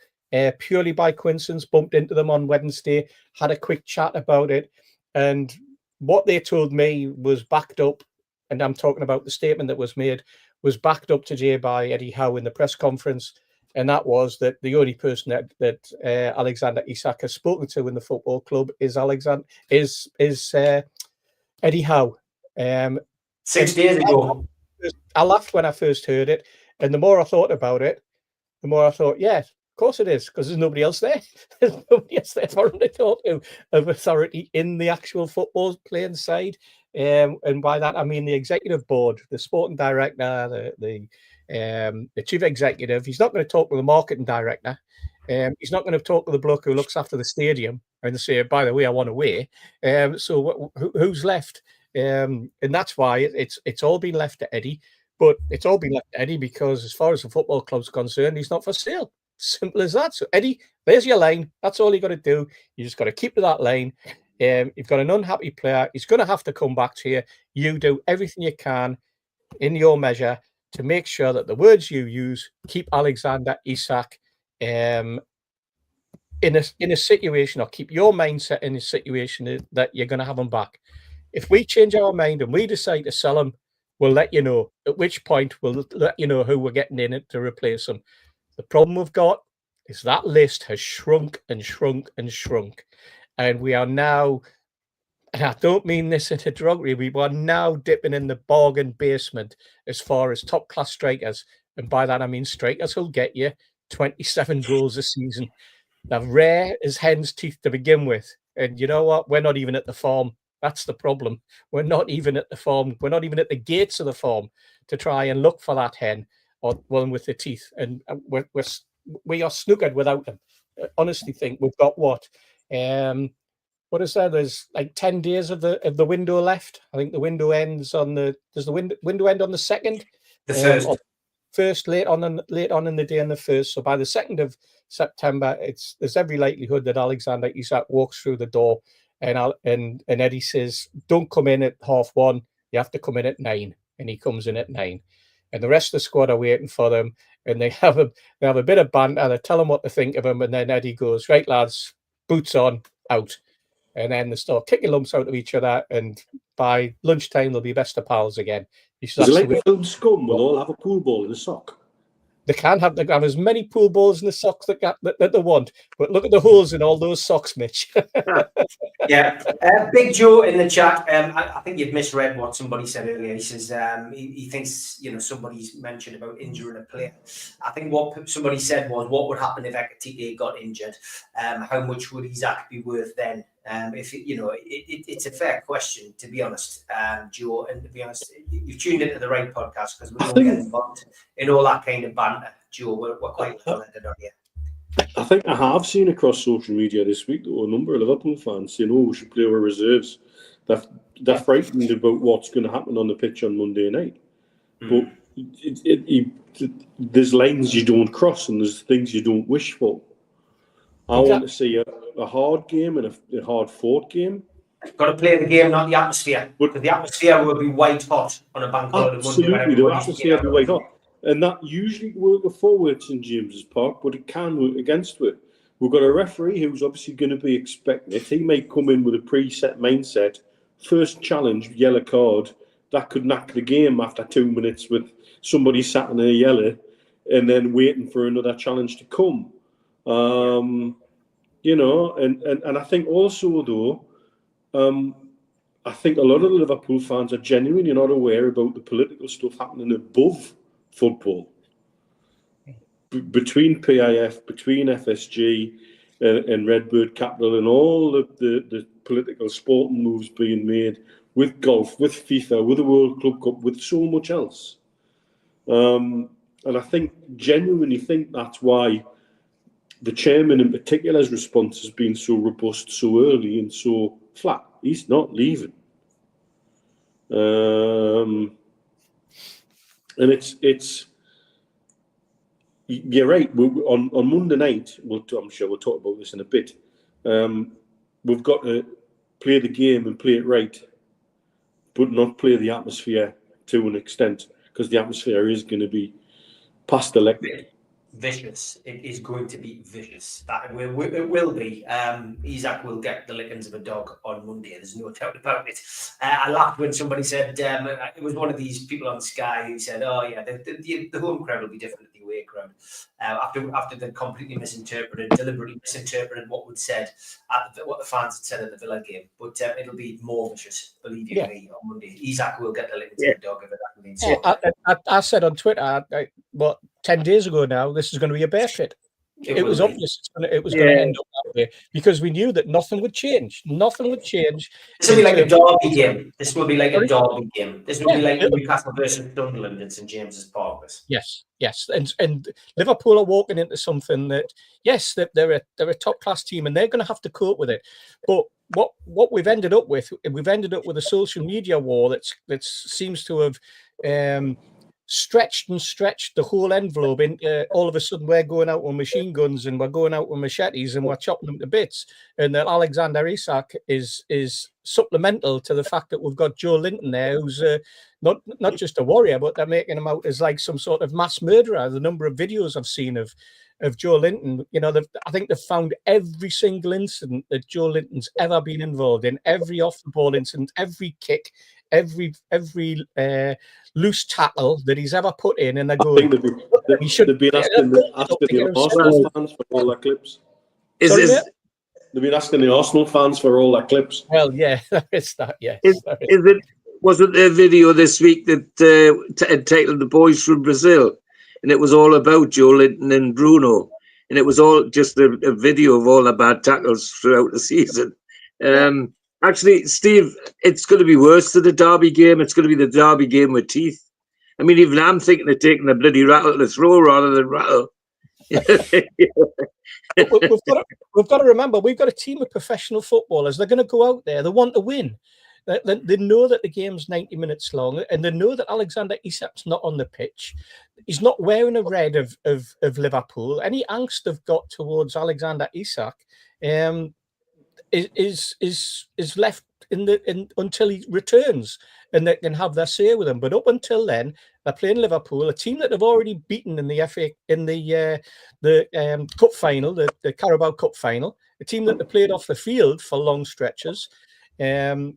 purely by coincidence, bumped into them on Wednesday, had a quick chat about it, and what they told me was backed up, and I'm talking about the statement that was made, was backed up today by Eddie Howe in the press conference. And that was that the only person that Alexander Isak has spoken to in the football club is Eddie Howe. 6 days ago. I laughed when I first heard it, and the more I thought about it, the more I thought, yeah, of course it is, because there's nobody else there. There's nobody else there for him to talk to of authority in the actual football playing side. And by that I mean the executive board, the sporting director, the the chief executive. He's not going to talk to the marketing director. He's not going to talk to the bloke who looks after the stadium and say, by the way, I want away. So who's left? And that's why it's all been left to Eddie. But it's all been left to Eddie because as far as the football club's concerned, he's not for sale. Simple as that. So Eddie, there's your lane. That's all you got to do. You just got to keep to that lane. You've got an unhappy player. He's going to have to come back to you. You do everything you can in your measure to make sure that the words you use keep Alexander Isak in a situation, or keep your mindset in a situation that you're going to have him back. If we change our mind and we decide to sell him, we'll let you know. At which point, we'll let you know who we're getting in it to replace him. The problem we've got is that list has shrunk and shrunk and shrunk. And we are now, and I don't mean this in a derogatory, we are now dipping in the bargain basement as far as top-class strikers. And by that, I mean strikers who'll get you 27 goals a season. They're rare as hen's teeth to begin with. And you know what? We're not even at the form. That's the problem. We're not even at the form. We're not even at the gates of the form to try and look for that hen or one with the teeth. And we are snookered without them. I honestly think we've got what is there? There's like 10 days of the window left. I think the window ends on does the window end on the 2nd? The 1st. First, late on in the day on the 1st. So by the 2nd of September, there's every likelihood that Alexander Isak walks through the door and Eddie says, don't come in at 1:30. You have to come in at 9. And he comes in at 9. And the rest of the squad are waiting for them. And they have a bit of banter. They tell him what to think of him. And then Eddie goes, right, lads, boots on, out. And then they start kicking lumps out of each other. And by lunchtime, they'll be best of pals again. Is it like the film Scum? We'll all have a pool ball in a sock. They can have as many pool balls in the socks that they want. But look at the holes in all those socks, Mitch. Yeah. Big Joe in the chat. I think you've misread what somebody said earlier. He says he thinks somebody's mentioned about injuring a player. I think what somebody said was, what would happen if Ekatike got injured? How much would Isak be worth then? It's a fair question, to be honest, Joe. And to be honest, you've tuned into the right podcast because we don't get involved in all that kind of banter, Joe. We're quite talented on here. I think I have seen across social media this week that a number of Liverpool fans saying, we should play our reserves. They're frightened about what's going to happen on the pitch on Monday night. But there's lines you don't cross and there's things you don't wish for. I want to see a hard game and a hard-fought game. Got to play the game, not the atmosphere. Because the atmosphere will be white hot on a bank holiday. Absolutely, the atmosphere will be white hot. And that usually works for at St James's Park, but it can work against it. We've got a referee who's obviously going to be expecting it. He may come in with a preset mindset. First challenge, yellow card. That could knock the game after 2 minutes with somebody sat in a yellow and then waiting for another challenge to come. And I think also, though, I think a lot of the Liverpool fans are genuinely not aware about the political stuff happening above football. Between PIF, between FSG and Redbird Capital and all the political sporting moves being made with golf, with FIFA, with the World Club Cup, with so much else. And I genuinely think that's why the chairman in particular's response has been so robust so early and so flat. He's not leaving. And it's you're right. On Monday night, I'm sure we'll talk about this in a bit. We've got to play the game and play it right, but not play the atmosphere to an extent, because the atmosphere is going to be past electric. Vicious. It is going to be vicious. It will be. Isak will get the lickings of a dog on Monday. There's no doubt about it. I laughed when somebody said, it was one of these people on Sky who said, oh yeah, the home crowd will be different to the away crowd. After they completely deliberately misinterpreted what was said, what the fans had said at the Villa game. But it'll be more vicious, believe you me, on Monday. Isak will get the lickings of a dog, if that means so. I said on Twitter, 10 days ago now, this is going to be a bear pit. It was obvious it was going to end up that way because we knew that nothing would change. Nothing would change. This will be like a derby game. This will be like a derby game. This will be like Newcastle versus Sunderland at St James's Park. Yes, and Liverpool are walking into something that they're a top class team and they're going to have to cope with it. But what we've ended up with a social media war that seems to have stretched the whole envelope into all of a sudden we're going out with machine guns and we're going out with machetes and we're chopping them to bits, and that Alexander Isak is supplemental to the fact that we've got Joe Linton there who's not just a warrior, but they're making him out as like some sort of mass murderer. The number of videos I've seen of Joe Linton, I think they've found every single incident that Joe Linton's ever been involved in, every off the ball incident, every kick, every loose tackle that he's ever put in, and they're going. They've been asking the Arsenal fans for all their clips. They've been asking the Arsenal fans for all their clips. Well, yeah, it's that. Yeah. Wasn't there a video this week that entitled "The Boys from Brazil," and it was all about Joe Linton and Bruno, and it was all just a video of all the bad tackles throughout the season. Actually, Steve, it's going to be worse than the derby game. It's going to be the derby game with teeth. I mean, even I'm thinking of taking a bloody rattle to throw rather than rattle. We've got to remember, we've got a team of professional footballers. They're going to go out there. They want to win. They know that the game's 90 minutes long, and they know that Alexander Isak's not on the pitch. He's not wearing a red of Liverpool. Any angst they've got towards Alexander Isak is left until he returns, and they can have their say with him. But up until then, they're playing Liverpool, a team that they've already beaten in the cup final, the Carabao Cup final, a team that they played off the field for long stretches, and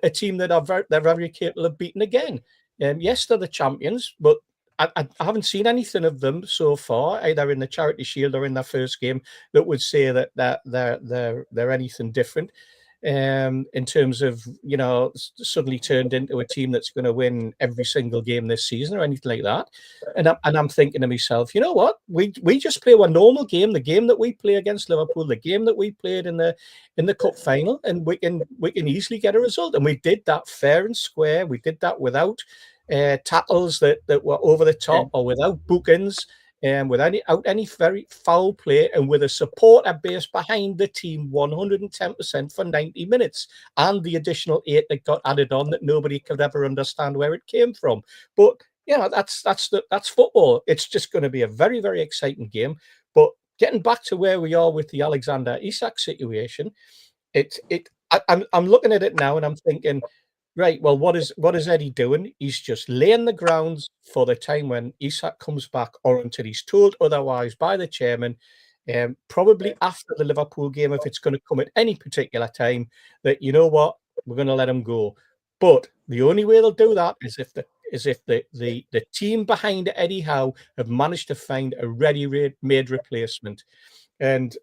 a team that they're very capable of beating again. Yes, they're the champions, but I haven't seen anything of them so far, either in the Charity Shield or in their first game, that would say that they're anything different. In terms of, suddenly turned into a team that's going to win every single game this season or anything like that. And I'm thinking to myself, you know what? We just play a normal game, the game that we play against Liverpool, the game that we played in the cup final, and we can easily get a result. And we did that fair and square. We did that without tackles that were over the top or without bookings. Without any very foul play, and with a supporter base behind the team 110% for 90 minutes, and the additional 8 that got added on that nobody could ever understand where it came from. But that's football. It's just going to be a very, very exciting game. But getting back to where we are with the Alexander Isak situation, I'm looking at it now and I'm thinking, right, well, what is Eddie doing? He's just laying the grounds for the time when Isak comes back, or until he's told otherwise by the chairman, probably after the Liverpool game, if it's going to come at any particular time, that, you know what, we're going to let him go. But the only way they'll do that is if the team behind Eddie Howe have managed to find a ready-made replacement. And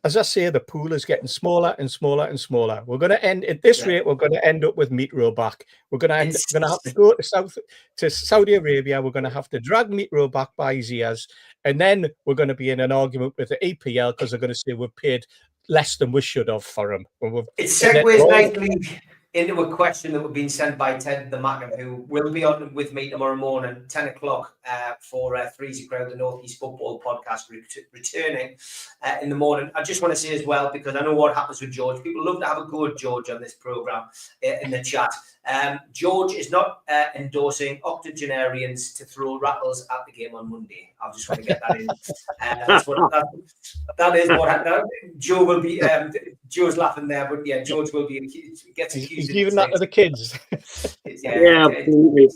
as I say, the pool is getting smaller and smaller and smaller. We're going to end at this rate. We're going to end up with Mitro back. We're going to have to go to Saudi Arabia. We're going to have to drag Mitro back by his ears, and then we're going to be in an argument with the EPL because they're going to say we've paid less than we should have for him. It segues nicely into a question that was being sent by Ted the Macker, who will be on with me tomorrow morning, 10 o'clock, for 3 Crowd, the North East Football podcast, returning in the morning. I just want to say as well, because I know what happens with George. People love to have a go at George on this programme in the chat. George is not endorsing octogenarians to throw rattles at the game on Monday. I just want to get that in. That is what happened. Joe will be. Joe's laughing there, but yeah, George will be gets accused. He's giving that to the kids. Absolutely.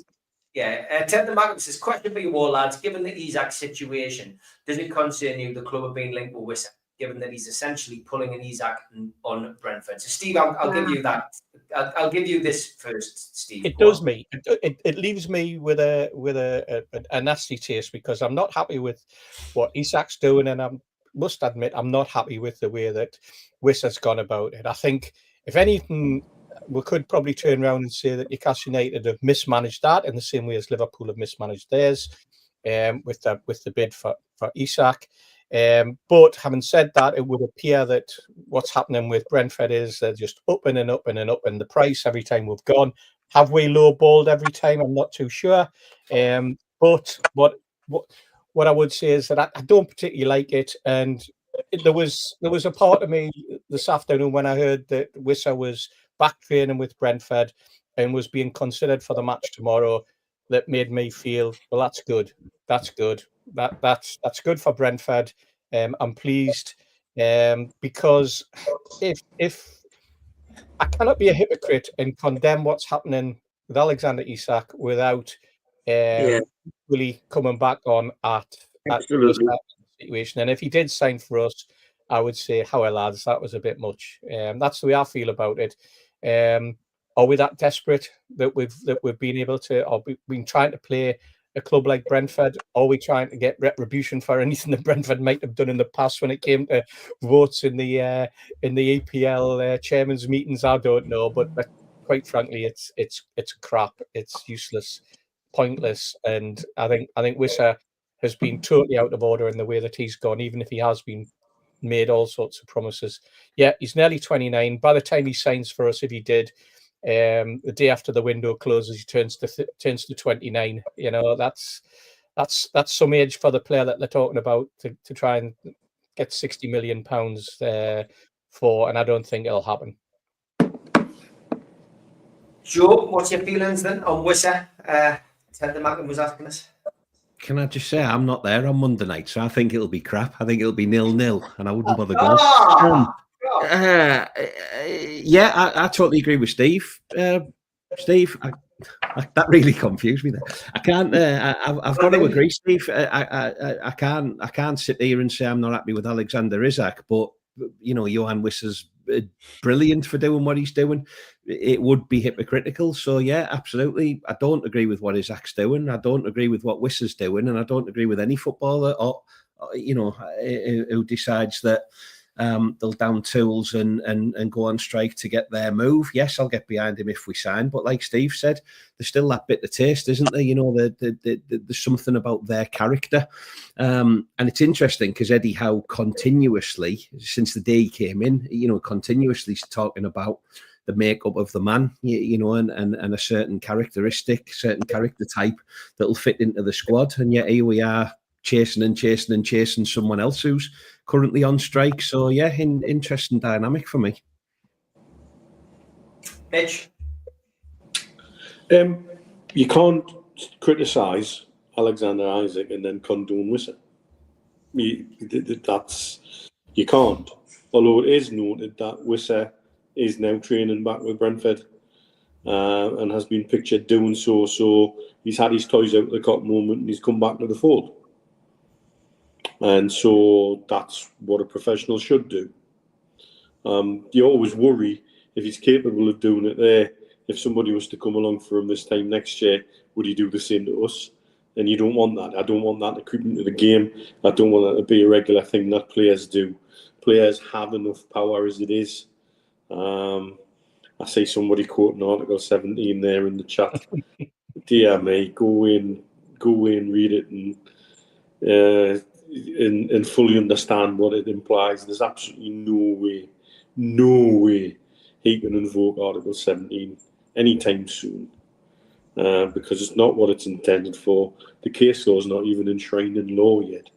Ted the Magnus says, question for you all, lads. Given the Isak situation, does it concern you the club have been linked with Wissa, given that he's essentially pulling an Isak on Brentford? So, Steve, I'll give you that. I'll give you this first, Steve. It does me. It leaves me with a nasty taste, because I'm not happy with what Isak's doing, and I must admit I'm not happy with the way that Wissa's gone about it. I think, if anything, we could probably turn around and say that Newcastle United have mismanaged that in the same way as Liverpool have mismanaged theirs, with the bid for Isak. But having said that, it would appear that what's happening with Brentford is they're just up and up and up in the price every time we've gone. Have we lowballed every time? I'm not too sure. But what I would say is that I don't particularly like it. And there was a part of me this afternoon when I heard that Wissa was back training with Brentford and was being considered for the match tomorrow. That made me feel, well, that's good. That's good. That's good for Brentford. I'm pleased because if I cannot be a hypocrite and condemn what's happening with Alexander Isak without really coming back on at Absolutely. the situation. And if he did sign for us, I would say, "Howe, lads, that was a bit much." That's the way I feel about it. Are we that desperate that we've been able to, or been trying to play a club like Brentford? Are we trying to get retribution for anything that Brentford might have done in the past when it came to votes in the EPL chairman's meetings? I don't know, but quite frankly, it's crap. It's useless, pointless, and I think Wissa has been totally out of order in the way that he's gone, even if he has been made all sorts of promises. Yeah, he's nearly 29. By the time he signs for us, if he did, the day after the window closes, he turns to 29. You know, that's some age for the player that they're talking about to try and get £60 million for, and I don't think it'll happen. Joe, what's your feelings then on Wissa? Ted the Mackin was asking us. Can I just say I'm not there on Monday night, so I think it'll be crap. I think it'll be 0-0, and I wouldn't bother going. Yeah, I totally agree with Steve. Steve, that really confused me there. I can't. I've got to agree, Steve. I can't sit here and say I'm not happy with Alexander Isak, but you know, Johan Wissa's brilliant for doing what he's doing. It would be hypocritical. So yeah, absolutely. I don't agree with what Isak's doing. I don't agree with what Wissa's doing, and I don't agree with any footballer or you know, who decides that they'll down tools and go on strike to get their move. Yes, I'll get behind him if we sign, but like Steve said, there's still that bit of taste, isn't there? You know, there's something about their character, and it's interesting because Eddie Howe continuously, since the day he came in, you know, continuously talking about the makeup of the man, you know, and a certain characteristic, certain character type that'll fit into the squad, and yet here we are chasing someone else who's currently on strike. So yeah, interesting dynamic for me. Mitch? You can't criticise Alexander Isak and then condone Wissa. You can't. Although it is noted that Wissa is now training back with Brentford and has been pictured doing so. So he's had his toys out of the cot moment and he's come back to the fold. And so that's what a professional should do. You always worry if he's capable of doing it there. If somebody was to come along for him this time next year, would he do the same to us? And you don't want that. I don't want that to creep into the game. I don't want that to be a regular thing that players do. Players have enough power as it is. I see somebody quoting Article 17 there in the chat. Dear me, go in, read it, and fully understand what it implies. There's absolutely no way he can invoke Article 17 anytime soon, because it's not what it's intended for. The case law is not even enshrined in law yet.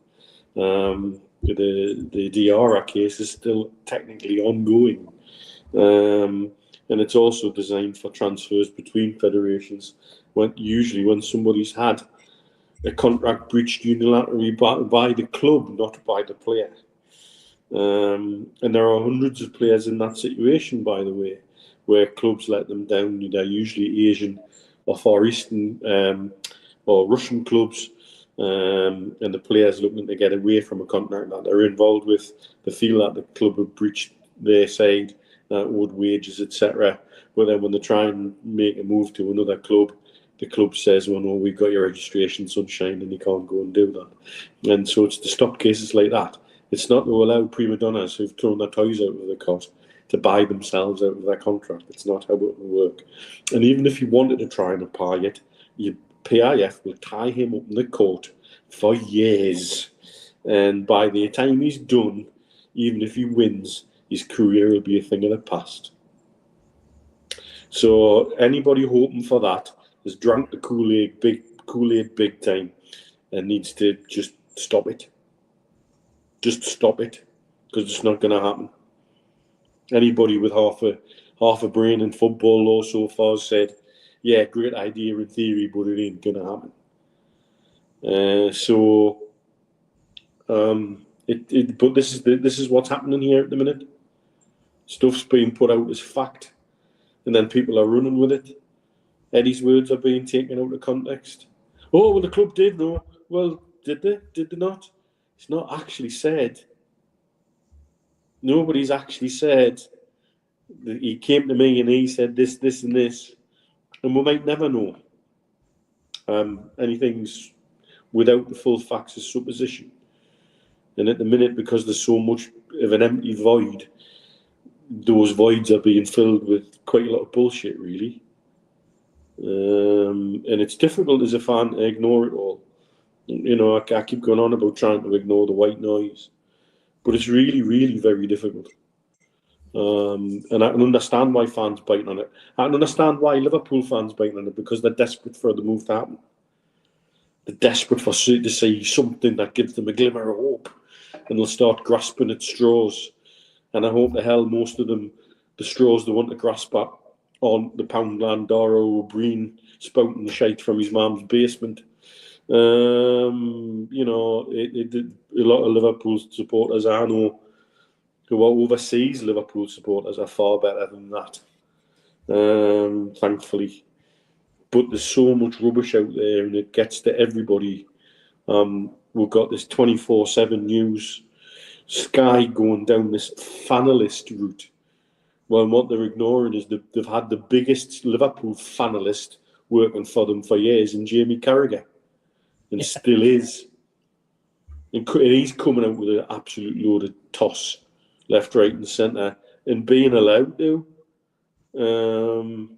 The DRA case is still technically ongoing, and it's also designed for transfers between federations. Usually when somebody's had a contract breached unilaterally by the club, not by the player. And there are hundreds of players in that situation, by the way, where clubs let them down. They're usually Asian or Far Eastern or Russian clubs, and the players looking to get away from a contract that they're involved with. They feel that the club have breached their side, owed wages, etc. But then when they try and make a move to another club, the club says, well, no, we've got your registration, sunshine, and you can't go and do that. And so it's to stop cases like that. It's not to allow prima donnas who've thrown their toys out of the cot to buy themselves out of their contract. It's not how it will work. And even if you wanted to try and apply it, your PIF will tie him up in the court for years. And by the time he's done, even if he wins, his career will be a thing of the past. So anybody hoping for that has drank the Kool-Aid big time and needs to just stop it. Just stop it, because it's not going to happen. Anybody with half a brain in football law so far has said, yeah, great idea in theory, but it ain't going to happen. But this is what's happening here at the minute. Stuff's being put out as fact, and then people are running with it. Eddie's words are being taken out of context. Oh, well, the club did know. Well, did they? Did they not? It's not actually said. Nobody's actually said that he came to me and he said this, this, and this, and we might never know. Anything's without the full facts is supposition. And at the minute, because there's so much of an empty void, those voids are being filled with quite a lot of bullshit, really. And it's difficult as a fan to ignore it all. You know, I keep going on about trying to ignore the white noise, but it's really, really very difficult. And I can understand why fans bite on it. I can understand why Liverpool fans bite on it, because they're desperate for the move to happen. They're desperate to see something that gives them a glimmer of hope, and they'll start grasping at straws. And I hope the hell most of them, the straws they want to grasp at, on the Poundland Doro O'Brien spouting the shite from his mum's basement. You know, a lot of Liverpool supporters I know who are overseas Liverpool supporters are far better than that, thankfully. But there's so much rubbish out there, and it gets to everybody. We've got this 24/7 news, Sky going down this fanalist route. Well, what they're ignoring is they've had the biggest Liverpool fanalist working for them for years in Jamie Carragher, and still is. And he's coming out with an absolute load of toss, left, right, and centre, and being allowed to. And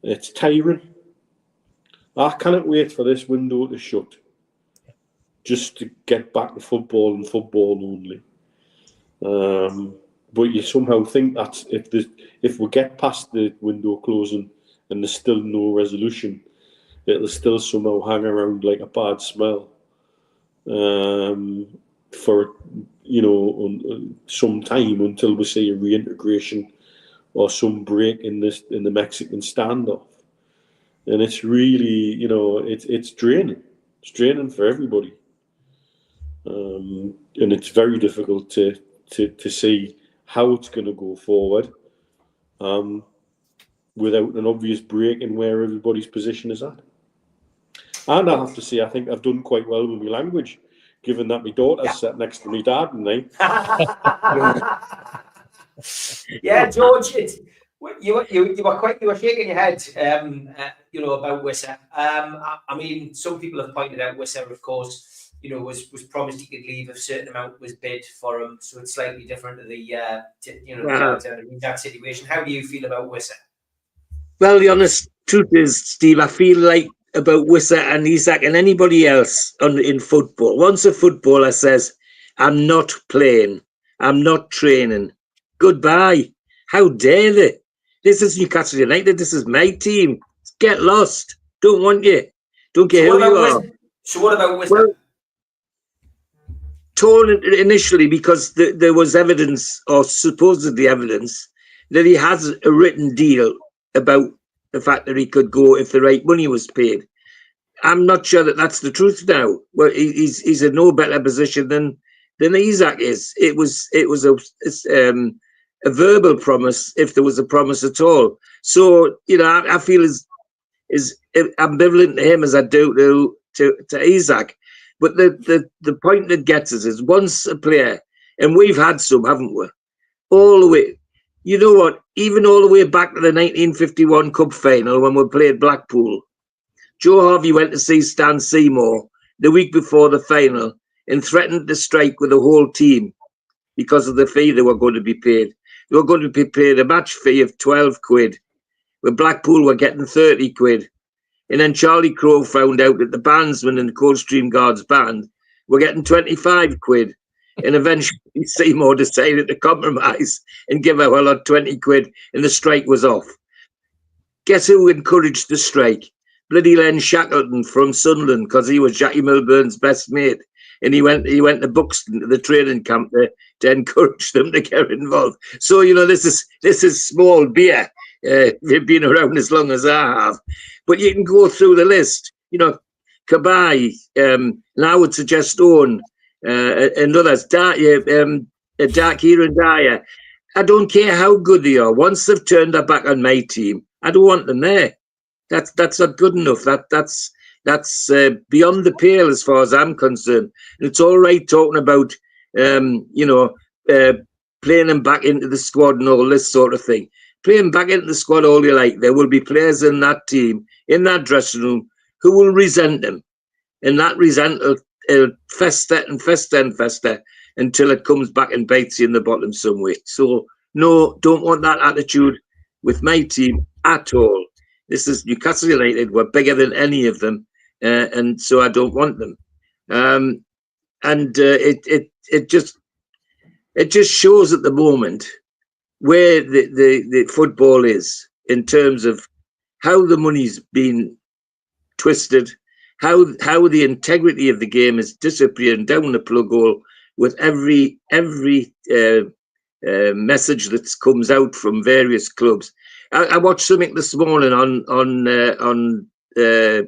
it's tiring. I cannot wait for this window to shut, just to get back to football and football only. But you somehow think that if we get past the window closing and there's still no resolution, it'll still somehow hang around like a bad smell for some time, until we see a reintegration or some break in the Mexican standoff. And it's really, it's draining. It's draining for everybody. And it's very difficult to see how it's going to go forward without an obvious break in where everybody's position is at. And I have to say, I think I've done quite well with my language, given that my daughter's sat next to me dad and me. Yeah, George, you were shaking your head, about Wissa. I mean, some people have pointed out Wissa, of course, was promised he could leave if a certain amount was bid for him, so it's slightly different to the exact situation. How do you feel about Wissa? Well, the honest truth is, Steve, I feel like about Wissa and Isak and anybody else in football. Once a footballer says, "I'm not playing, I'm not training," goodbye. How dare they? This is Newcastle United. This is my team. Get lost. Don't want you. Don't care who you are. So what about Wissa? Well, torn initially because there was evidence, or supposedly evidence, that he has a written deal about the fact that he could go if the right money was paid. I'm not sure that that's the truth now. Well, he's in no better position than Isak is. It was a verbal promise, if there was a promise at all. So I feel as ambivalent to him as I do to Isak. But the point that gets us is, once a player, and we've had some, haven't we? All the way. You know what? Even all the way back to the 1951 Cup final when we played Blackpool, Joe Harvey went to see Stan Seymour the week before the final and threatened to strike with the whole team because of the fee they were going to be paid. They were going to be paid a match fee of 12 quid. Where Blackpool were getting 30 quid. And then Charlie Crowe found out that the bandsman in the Coldstream Guards band were getting 25 quid. And eventually Seymour decided to compromise and give our lot 20 quid, and the strike was off. Guess who encouraged the strike? Bloody Len Shackleton from Sunderland, because he was Jackie Milburn's best mate. And he went to Buxton, to the training camp there, to encourage them to get involved. So, you know, this is small beer. They've been around as long as I have. But you can go through the list. You know, Kabai, and I would suggest Owen, and others, Dark Here and Dyer. I don't care how good they are. Once they've turned their back on my team, I don't want them there. That's not good enough. That's beyond the pale as far as I'm concerned. And it's all right talking about playing them back into the squad and all this sort of thing. Play them back into the squad all you like. There will be players in that team, in that dressing room, who will resent them, and that resentment will fester and fester and fester until it comes back and bites you in the bottom some way. So no, don't want that attitude with my team at all. This is Newcastle United. We're bigger than any of them, and so I don't want them. It just shows at the moment where the football is in terms of how the money's been twisted, how the integrity of the game is disappearing down the plug hole with every message that comes out from various clubs. I watched something this morning on a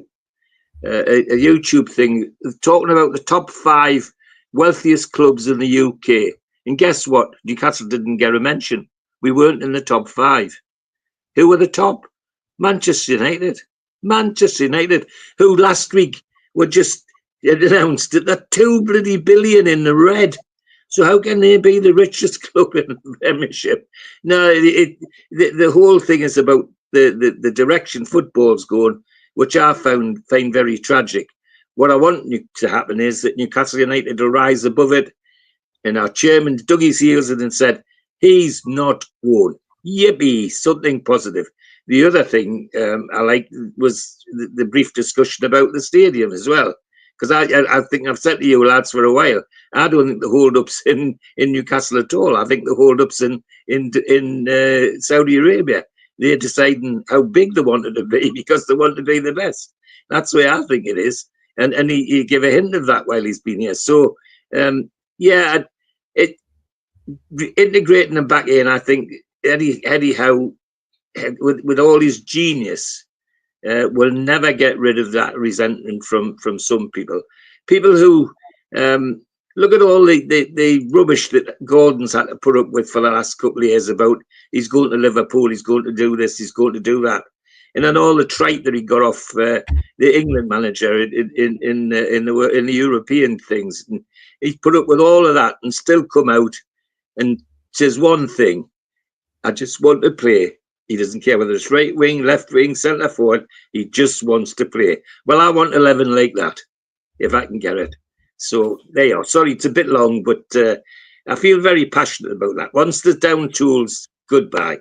YouTube thing talking about the top 5 wealthiest clubs in the UK. And guess what? Newcastle didn't get a mention. We weren't in the top 5. Who were the top? Manchester United. Manchester United, who last week were just announced that they're 2 bloody billion in the red. So how can they be the richest club in the Premiership? No, the whole thing is about the direction football's going, which I find very tragic. What I want to happen is that Newcastle United will rise above it, and our chairman dug his heels in and said, he's not going. Yippee, something positive. The other thing I liked was the brief discussion about the stadium as well. Because I think I've said to you lads for a while, I don't think the hold-ups in Newcastle at all. I think the hold-ups in Saudi Arabia. They're deciding how big they wanted to be because they want to be the best. That's the way I think it is. And he gave a hint of that while he's been here. So, integrating them back in, I think Eddie Howe, with all his genius, will never get rid of that resentment from some people. People who look at all the rubbish that Gordon's had to put up with for the last couple of years about he's going to Liverpool, he's going to do this, he's going to do that, and then all the trite that he got off the England manager in the European things. And he put up with all of that and still come out and says one thing: I just want to play. He doesn't care whether it's right wing, left wing, centre forward. He just wants to play. Well, I want 11 like that, if I can get it. So there you are. Sorry, it's a bit long, but I feel very passionate about that. Once the down tools, goodbye.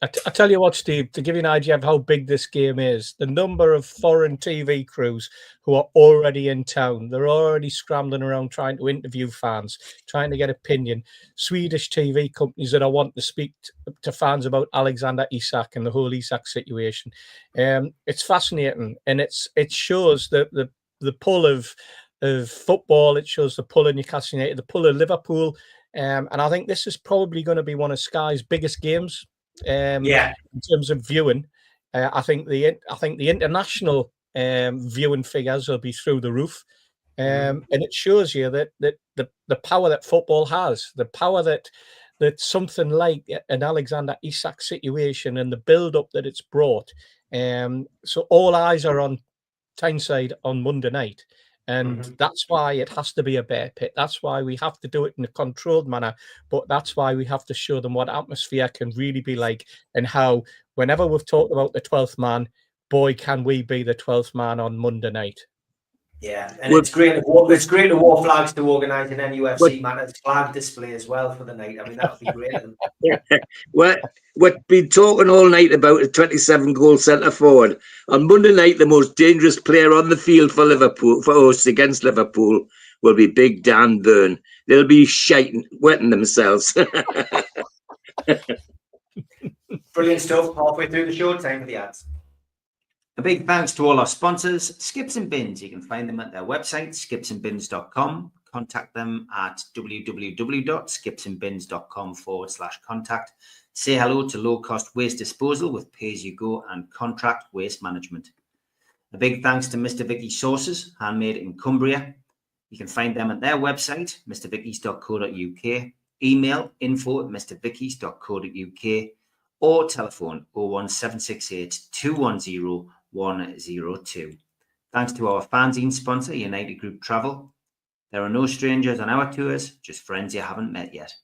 I tell you what, Steve, to give you an idea of how big this game is, the number of foreign TV crews who are already in town, they're already scrambling around trying to interview fans, trying to get opinion. Swedish TV companies that I want to speak to fans about Alexander Isak and the whole Isak situation. It's fascinating, and it shows the pull of football. It shows the pull of Newcastle United, the pull of Liverpool, and I think this is probably going to be one of Sky's biggest games. In terms of viewing, I think the international viewing figures will be through the roof, and it shows you that the power that football has, the power that something like an Alexander Isak situation and the build up that it's brought. So all eyes are on Tyneside on Monday night. And that's why it has to be a bear pit. That's why we have to do it in a controlled manner. But that's why we have to show them what atmosphere can really be like, and how, whenever we've talked about the 12th man, boy, can we be the 12th man on Monday night. Yeah, and it's great to war flags to organise an NUFC Matters flag display as well for the night. I mean, that would be great of them. Well, we've been talking all night about a 27-goal centre forward. On Monday night, the most dangerous player on the field for Liverpool, for us against Liverpool, will be Big Dan Burn. They'll be wetting themselves. Brilliant stuff. Halfway through the show, time for the ads. A big thanks to all our sponsors, Skips and Bins. You can find them at their website, skipsandbins.com. Contact them at www.skipsandbins.com/contact. Say hello to low-cost waste disposal with pay-as-you-go and contract waste management. A big thanks to Mr. Vicky's Sauces, handmade in Cumbria. You can find them at their website, mrvickies.co.uk. Email info@mrvickies.co.uk or telephone 01768 210 102. Thanks to our fanzine sponsor, United Group Travel. There are no strangers on our tours, just friends you haven't met yet.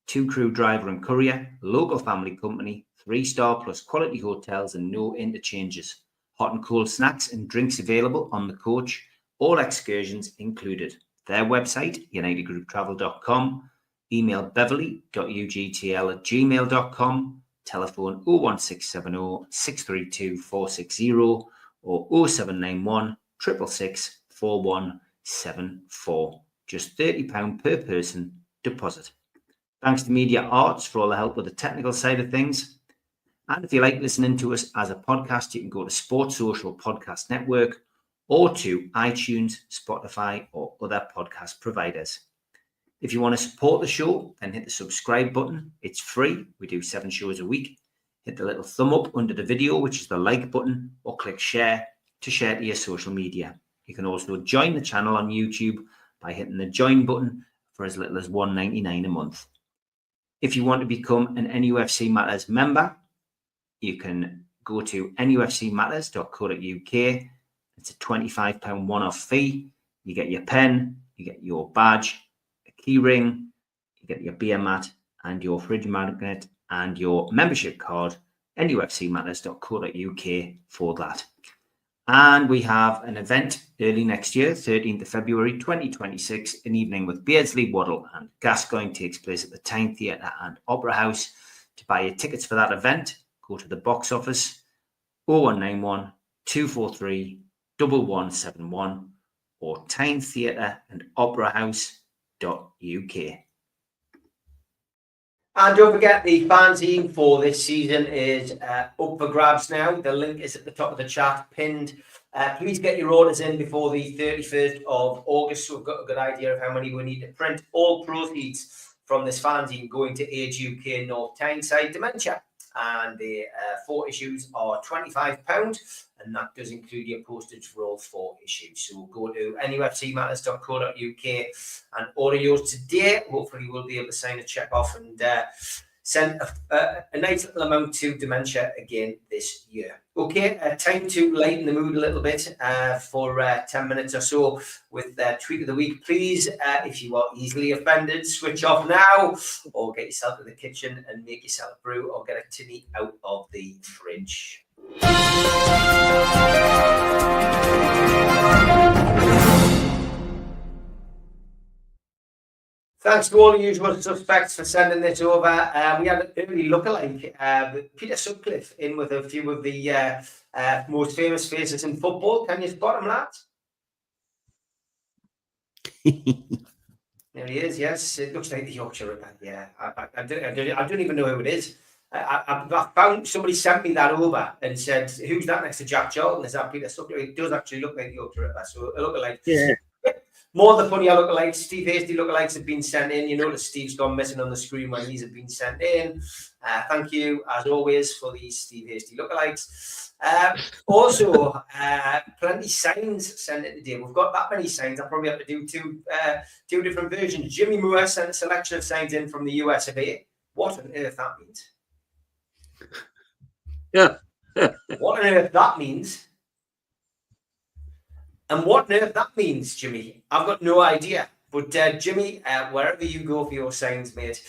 2-crew driver and courier, local family company, 3-star plus quality hotels and no interchanges. Hot and cold snacks and drinks available on the coach, all excursions included. Their website, unitedgrouptravel.com. Email beverly.ugtl@gmail.com. Telephone 01670 632 460 or 0791 666 4174. Just £30 per person deposit. Thanks to Media Arts for all the help with the technical side of things. And if you like listening to us as a podcast, you can go to Sports Social Podcast Network or to iTunes, Spotify, or other podcast providers. If you want to support the show, then hit the subscribe button. It's free. We do 7 shows a week. Hit the little thumb up under the video, which is the like button, or click share to share to your social media. You can also join the channel on YouTube by hitting the join button for as little as $1.99 a month. If you want to become an NUFC Matters member, you can go to nufcmatters.co.uk. It's a £25 one-off fee. You get your pen, you get your badge, key ring, you get your beer mat and your fridge magnet and your membership card, nufcmatters.co.uk for that. And we have an event early next year, 13th of February 2026, an evening with Beardsley, Waddle and Gascoigne takes place at the Tyne Theatre and Opera House. To buy your tickets for that event, go to the box office 0191 243 1171 or Tyne Theatre and Opera House.uk. And don't forget, the fanzine for this season is up for grabs now. The link is at the top of the chat, pinned. Please get your orders in before the 31st of August, so we've got a good idea of how many we need to print. All proceeds from this fanzine going to Age UK North Tyneside Dementia. And the 4 issues are £25, and that does include your postage for all 4 issues. So go to nufcmatters.co.uk and order yours today. Hopefully we'll be able to sign a check off and send a nice little amount to Dementia again this year. Okay, time to lighten the mood a little bit for 10 minutes or so with Tweet of the Week. Please, if you are easily offended, switch off now or get yourself to the kitchen and make yourself a brew or get a tinny out of the fridge. Thanks to all the usual suspects for sending this over. We had an early lookalike, Peter Sutcliffe, in with a few of the most famous faces in football. Can you spot him, lads? There he is, yes. It looks like the Yorkshire Ripper. Yeah, I don't even know who it is. I found somebody sent me that over and said, who's that next to Jack Charlton? Is that Peter Sutcliffe? It does actually look like the Yorkshire Ripper. So a lookalike. Yeah. More of the funny lookalikes, Steve Hasty lookalikes have been sent in. You notice Steve's gone missing on the screen when these have been sent in. Thank you, as always, for these Steve Hasty lookalikes. Also, plenty signs sent in today. We've got that many signs. I probably have to do two different versions. Jimmy Moore sent a selection of signs in from the US of A. What on earth that means? Yeah. What on earth that means? And what on earth that means, Jimmy, I've got no idea. But Jimmy, wherever you go for your signs, mate,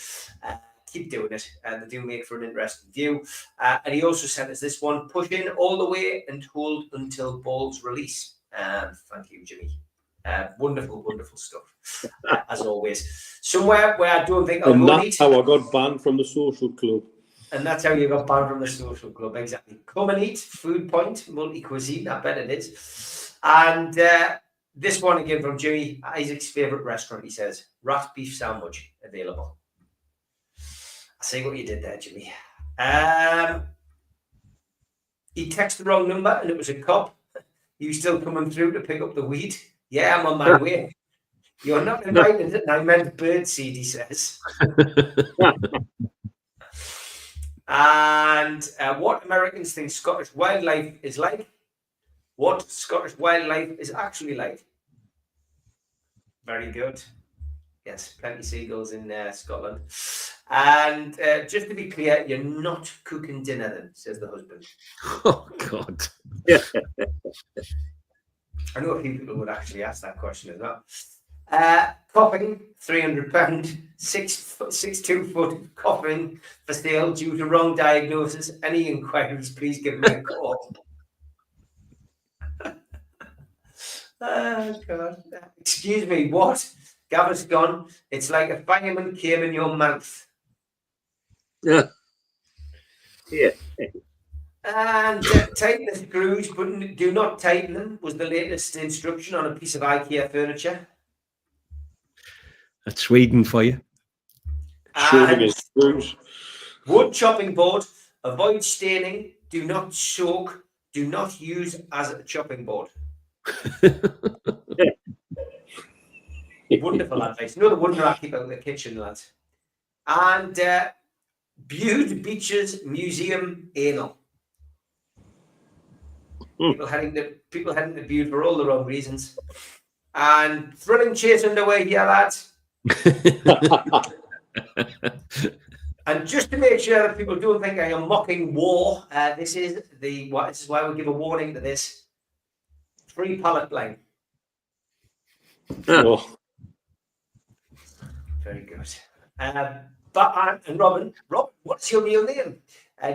keep doing it. They do make for an interesting view. And he also sent us this one: push in all the way and hold until balls release. Thank you, Jimmy. Wonderful, wonderful stuff, as always. Somewhere where I don't think I'll And go that's eat. how I got banned from the social club. And that's how you got banned from the social club, exactly. Come and eat, Food Point, multi-cuisine, I bet it is. And this one again from Jimmy, Isaac's favourite restaurant, he says, rat beef sandwich available. I see what you did there, Jimmy. He texted the wrong number and it was a cop. You still coming through to pick up the weed? Yeah, I'm on my way. You're not invited, and I meant birdseed, he says. And what Americans think Scottish wildlife is like, what Scottish wildlife is actually like. Very good. Yes, plenty of seagulls in Scotland. And just to be clear, you're not cooking dinner then, says the husband. Oh, God. I know a few people would actually ask that question as well. Coughing, £300, 6'2" foot coughing for sale due to wrong diagnosis. Any inquiries, please give me a call. Oh, God. Excuse me, what? Gavin gone. It's like a fireman came in your mouth. Yeah. And tighten the screws, but do not tighten them, was the latest instruction on a piece of IKEA furniture. That's Sweden for you. And wood chopping board, avoid staining, do not soak, do not use as a chopping board. Wonderful advice. No wonder I keep out of the kitchen, lads. And Bude Beaches Museum anal. People heading to Bude for all the wrong reasons. And thrilling chase underway here, lads. And just to make sure that people don't think I am mocking war, this is why we give a warning to this. Free pallet line. Oh. Very good. But and Robin, what's your real name?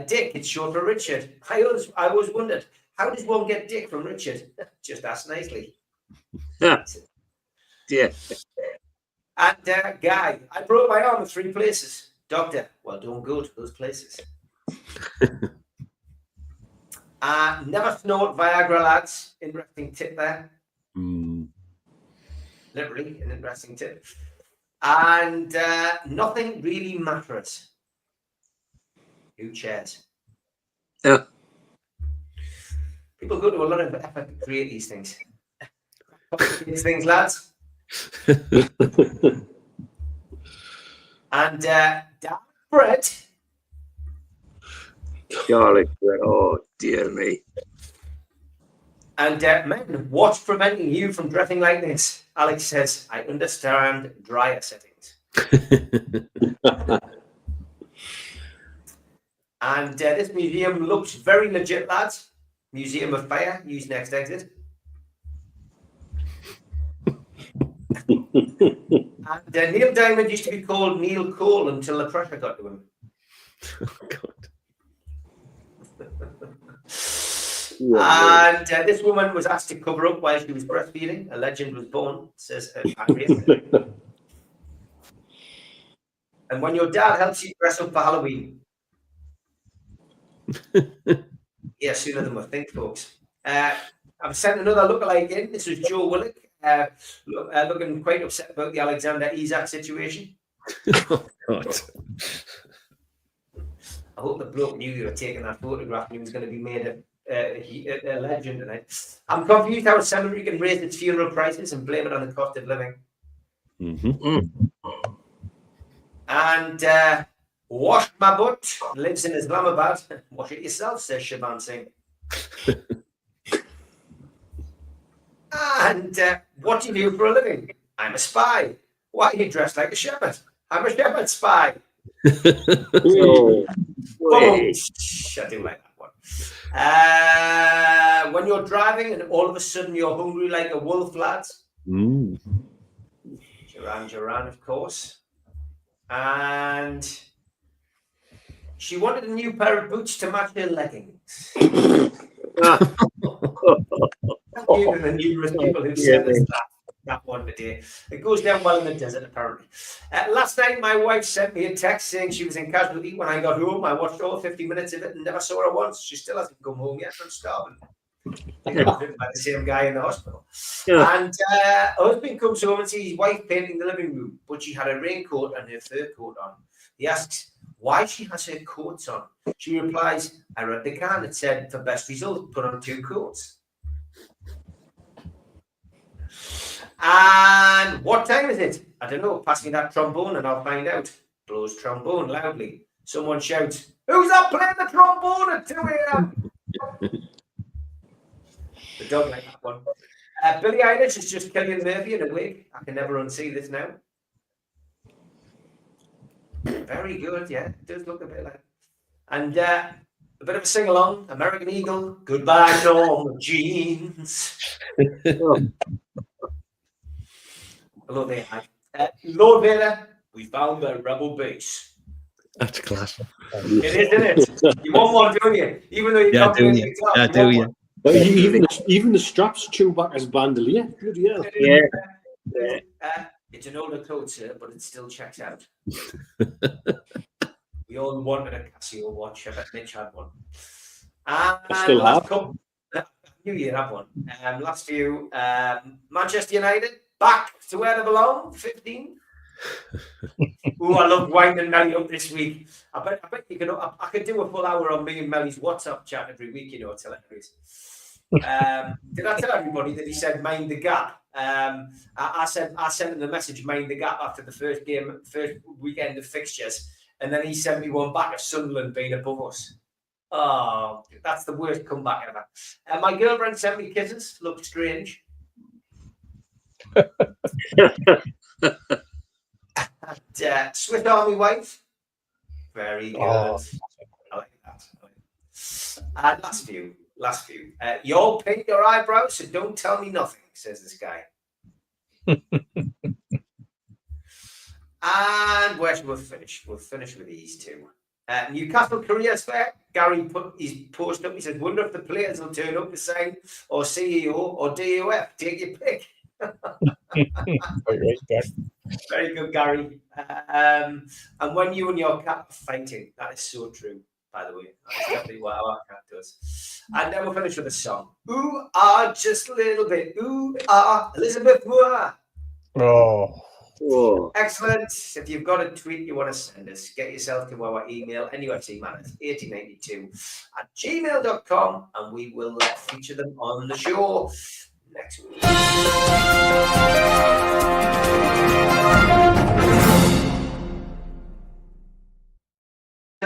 Dick. It's short for Richard. I always wondered, how does one get Dick from Richard? Just ask nicely. Yeah. And Guy, I broke my arm in 3 places. Doctor, well, don't go to those places. Never snort Viagra, lads. Interesting tip there. Literally, an interesting tip. And nothing really matters. Who chairs? Yeah. People go to a lot of effort to create these things. These things, lads. And dark bread. Garlic bread. Oh, dear me. And men, what's preventing you from dressing like this? Alex says, I understand drier settings. And this museum looks very legit, lads. Museum of Fire, use next exit. And Neil Diamond used to be called Neil Cole until the pressure got to him. Oh, God. And this woman was asked to cover up while she was breastfeeding. A legend was born, says Andrea. And when your dad helps you dress up for Halloween. Yeah, sooner than we think, folks. I've sent another lookalike in. This was Joe Willock, looking quite upset about the Alexander Isak situation. Oh, God. I hope the bloke knew you were taking that photograph and he was going to be made a legend tonight. I'm confused how a cemetery can raise its funeral prices and blame it on the cost of living. And wash my butt lives in Islamabad. Wash it yourself, says Shaban Singh. And what do you do for a living? I'm a spy. Why are you dressed like a shepherd? I'm a shepherd spy. Oh, I do like that one. When you're driving and all of a sudden you're hungry like a wolf, lads. Duran, of course. And she wanted a new pair of boots to match her leggings. you to the numerous people who sent us that one today. It goes down well in the desert, apparently. Last night, my wife sent me a text saying she was in casualty when I got home. I watched all 50 minutes of it and never saw her once. She still hasn't come home yet. I'm starving. By the same guy in the hospital. Yeah. And her husband comes home and sees his wife painting the living room, but she had a raincoat and her fur coat on. He asks why she has her coats on. She replies, I read the can. It said, for best result, put on 2 coats. And what time is it? I don't know. Pass me that trombone and I'll find out. Blows trombone loudly. Someone shouts, who's that playing the trombone at 2 a.m.? The dog like that one. Billie Eilish is just Cillian Murphy in a wig. I can never unsee this now. Very good, yeah. It does look a bit like. And a bit of a sing-along. American Eagle. Goodbye, Norma Jeans. Hello there. Lord Vader, we found the rebel base. That's class. It is, isn't it? You want one, don't you? Even though you can't play the guitar. I do, yeah. But even the straps Chewbacca's bandolier. Bloody hell. Yeah. It's an older coat, sir, but it still checks out. We all wanted a Casio watch. I bet Mitch had one. And I still have. I knew you'd have one. Last few, Manchester United, back to where they belong, 15. Ooh, I love winding Melly up this week. I bet you can. I could do a full hour on me and Melly's WhatsApp chat every week. You know, it's hilarious. Did I tell everybody that he said mind the gap? I sent him the message mind the gap after the first weekend of fixtures, and then he sent me one back of Sunderland being above us. Oh, that's the worst comeback ever. My girlfriend sent me kisses. Looked strange. Swiss Army wife. Very good. I like that. And last few. You all paint your eyebrows, so don't tell me nothing, says this guy. And where should we finish? We'll finish with these two. Newcastle Careers Fair. Gary put his post up. He says, wonder if the players will turn up to sign or CEO or DOF. Take your pick. Very good, Gary. And when you and your cat are fighting, that is so true, by the way. That's definitely what our cat does. And then we'll finish with a song. Ooh, ah, just a little bit. Ooh, ah, Elizabeth Moore. Oh. Excellent. If you've got a tweet you want to send us, get yourself to our email, nufcmatterspodcast@gmail.com, and we will feature them on the show next week.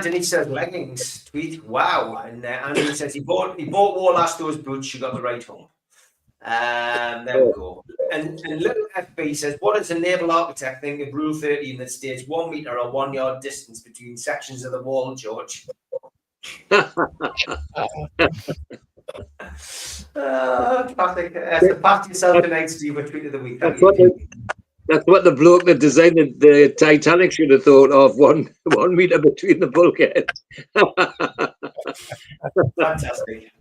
Denise says leggings. Tweet. Wow. And Andy says he bought Waterstones boots. You got the right home. There we go. And little FB says, what does a naval architect think of Rule 13 that states 1 meter or 1 yard distance between sections of the wall, George? Classic. So pass yourself tonight, Steve. A tweet of the week. That's what the bloke that designed the Titanic should have thought of. 1 meter between the bulkheads. Fantastic.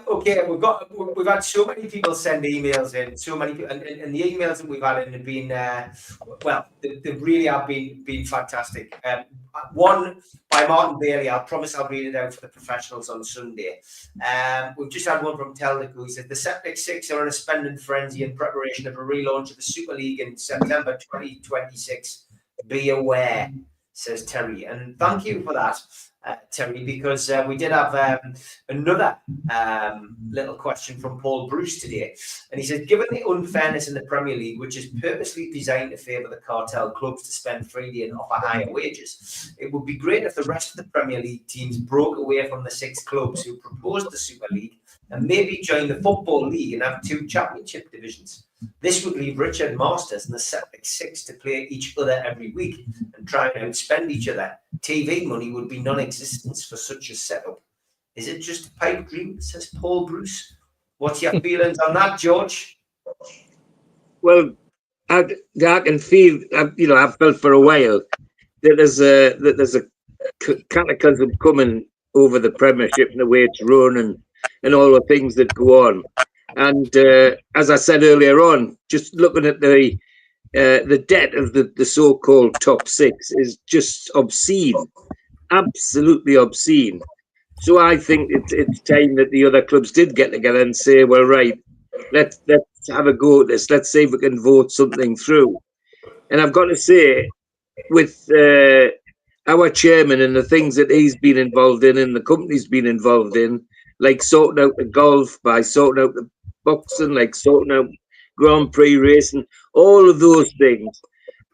Okay, we've had so many people send emails in, so many people, and the emails that we've had in have been they really have been fantastic. One by Martin Bailey. I promise I'll read it out for the professionals on Sunday. We've just had one from Teldick who said the Celtic Six are in a spending frenzy in preparation of a relaunch of the Super League in September 2026. Be aware, says Terry, and thank you for that. Terry, because we did have another little question from Paul Bruce today. And he said, given the unfairness in the Premier League, which is purposely designed to favour the cartel clubs to spend freely and offer higher wages, it would be great if the rest of the Premier League teams broke away from the 6 clubs who proposed the Super League and maybe join the Football League and have 2 championship divisions. This would leave Richard Masters and the Celtic Six to play each other every week and try and outspend each other. TV money would be non-existent for such a setup. Is it just a pipe dream, says Paul Bruce? What's your feelings on that, George? Well, I can feel, I've felt for a while that there's a cataclysm coming over the Premiership and the way it's run and all the things that go on. And as I said earlier on, just looking at the debt of the so-called top six is just obscene, absolutely obscene. So I think it's time that the other clubs did get together and say, well, right, let's have a go at this. Let's see if we can vote something through. And I've got to say, with our chairman and the things that he's been involved in and the company's been involved in, like sorting out the golf, by sorting out the boxing, like sorting out Grand Prix racing, all of those things,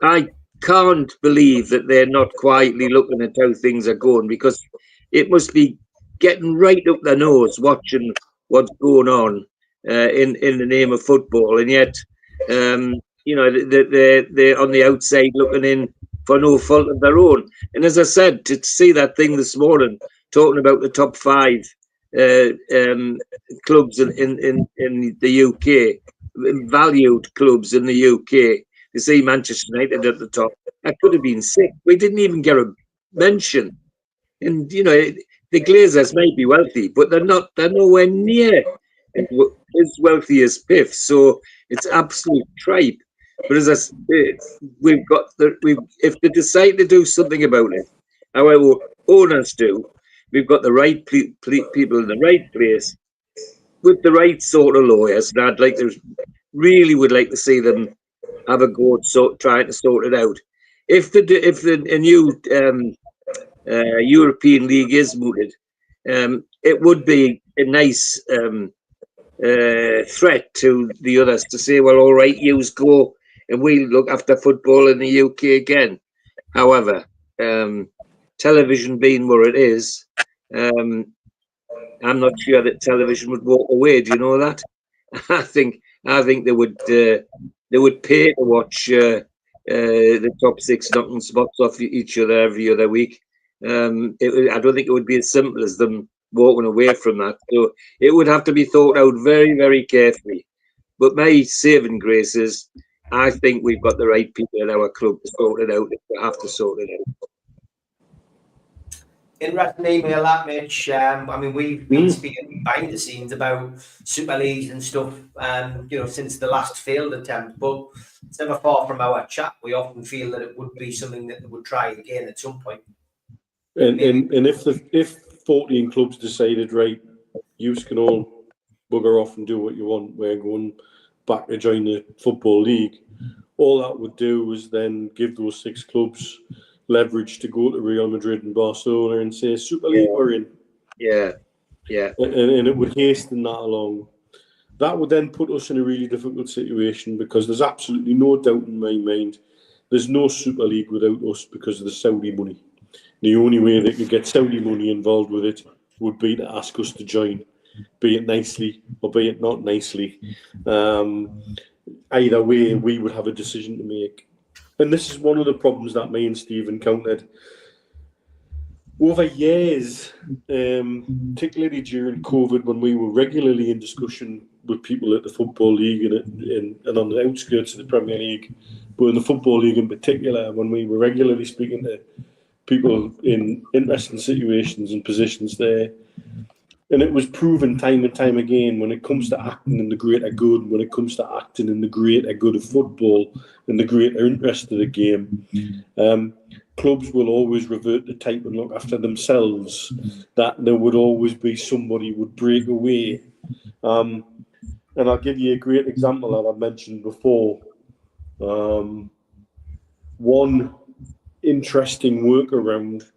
I can't believe that they're not quietly looking at how things are going, because it must be getting right up their nose watching what's going on in the name of football, and yet you know, they're on the outside looking in for no fault of their own. And as I said, to see that thing this morning talking about the top 5 clubs in the UK, valued clubs in the UK, to see Manchester United at the top, that could have been sick. We didn't even get a mention. And you know, the Glazers may be wealthy, but they're nowhere near as wealthy as Piff. So it's absolute tripe. But as I said, if they decide to do something about it, our owners do, we've got the right people in the right place with the right sort of lawyers. And I'd like to would like to see them have a go at trying to sort it out. If a new European League is mooted, it would be a nice threat to the others to say, well, all right, yous go and we'll look after football in the UK again. However, television being where it is, I'm not sure that television would walk away. Do you know that? I think they would pay to watch the top 6 knocking spots off each other every other week. I don't think it would be as simple as them walking away from that. So it would have to be thought out very, very carefully. But my saving grace is, I think we've got the right people at our club to sort it out if we have to sort it out. Interesting email that, Mitch. I mean, we've been speaking behind the scenes about Super Leagues and stuff, you know, since the last failed attempt, but it's never far from our chat. We often feel that it would be something that they would try again at some point. And if 14 clubs decided, right, you can all bugger off and do what you want, we're going back to join the Football League, all that would do was then give those 6 clubs leverage to go to Real Madrid and Barcelona and say, Super League, we're in. Yeah. And it would hasten that along. That would then put us in a really difficult situation, because there's absolutely no doubt in my mind there's no Super League without us because of the Saudi money. The only way they could get Saudi money involved with it would be to ask us to join, be it nicely or be it not nicely. Either way, we would have a decision to make. And this is one of the problems that me and Steve encountered over years, particularly during COVID, when we were regularly in discussion with people at the Football League and on the outskirts of the Premier League, but in the Football League in particular, when we were regularly speaking to people in interesting situations and positions there. And it was proven time and time again, when it comes to acting in the greater good, when it comes to acting in the greater good of football and the greater interest of the game, clubs will always revert to type and look after themselves, that there would always be somebody who would break away. And I'll give you a great example that I've mentioned before. One interesting workaround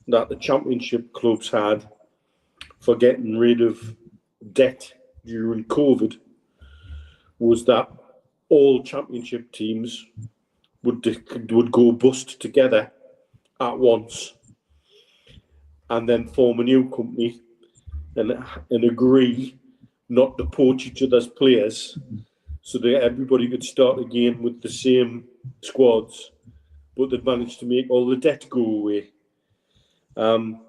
that the Championship clubs had for getting rid of debt during COVID was that all Championship teams would go bust together at once and then form a new company and agree not to poach each other's players, so that everybody could start again with the same squads, but they'd managed to make all the debt go away. And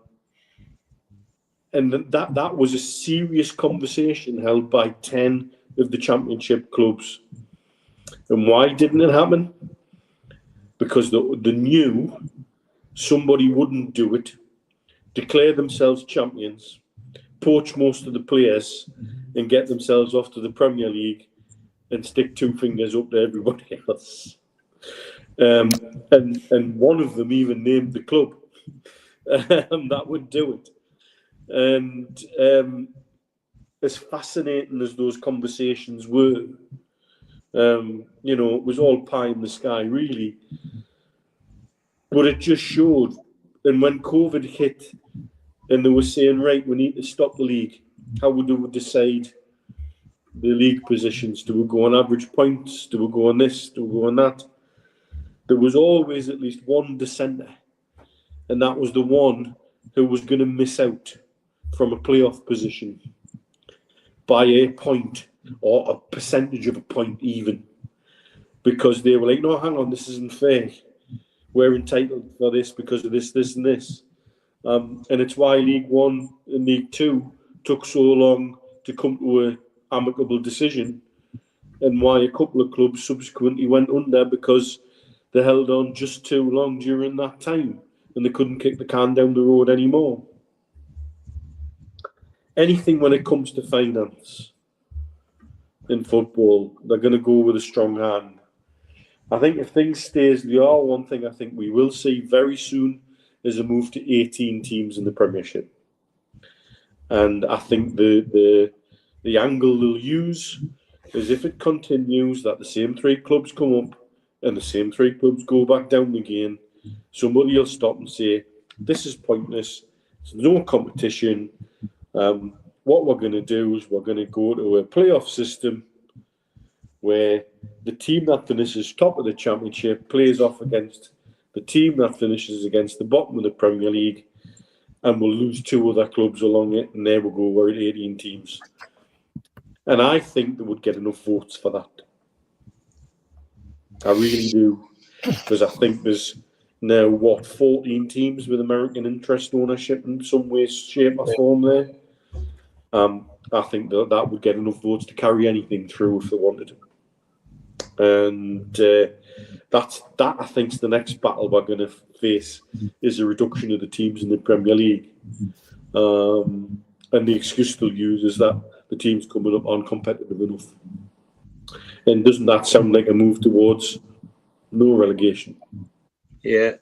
that was a serious conversation held by 10 of the Championship clubs. And why didn't it happen? Because they knew somebody wouldn't do it, declare themselves champions, poach most of the players, and get themselves off to the Premier League and stick 2 fingers up to everybody else. And one of them even named the club. That would do it. And as fascinating as those conversations were, you know, it was all pie in the sky, really. But it just showed. And when COVID hit and they were saying, right, we need to stop the league, how would we decide the league positions? Do we go on average points? Do we go on this? Do we go on that? There was always at least one dissenter. And that was the one who was going to miss out from a playoff position by a point or a percentage of a point even. Because they were like, no, hang on, this isn't fair. We're entitled for this because of this, this and this. And it's why League One and League Two took so long to come to an amicable decision, and why a couple of clubs subsequently went under because they held on just too long during that time and they couldn't kick the can down the road anymore. Anything when it comes to finance in football, they're going to go with a strong hand. I think if things stay as they are, one thing I think we will see very soon is a move to 18 teams in the Premiership. And I think the angle they'll use is if it continues that the same 3 clubs come up and the same 3 clubs go back down again, somebody will stop and say, this is pointless, there's no competition. What we're going to do is we're going to go to a playoff system where the team that finishes top of the Championship plays off against the team that finishes against the bottom of the Premier League, and we'll lose 2 other clubs along it, and there we go, we're at 18 teams. And I think they would get enough votes for that. I really do. Because I think there's now, 14 teams with American interest ownership in some way, shape or form there. I think that would get enough votes to carry anything through if they wanted to. And that I think is the next battle we're going to face, is a reduction of the teams in the Premier League. And the excuse they'll use is that the teams coming up aren't competitive enough. And doesn't that sound like a move towards no relegation? Yeah.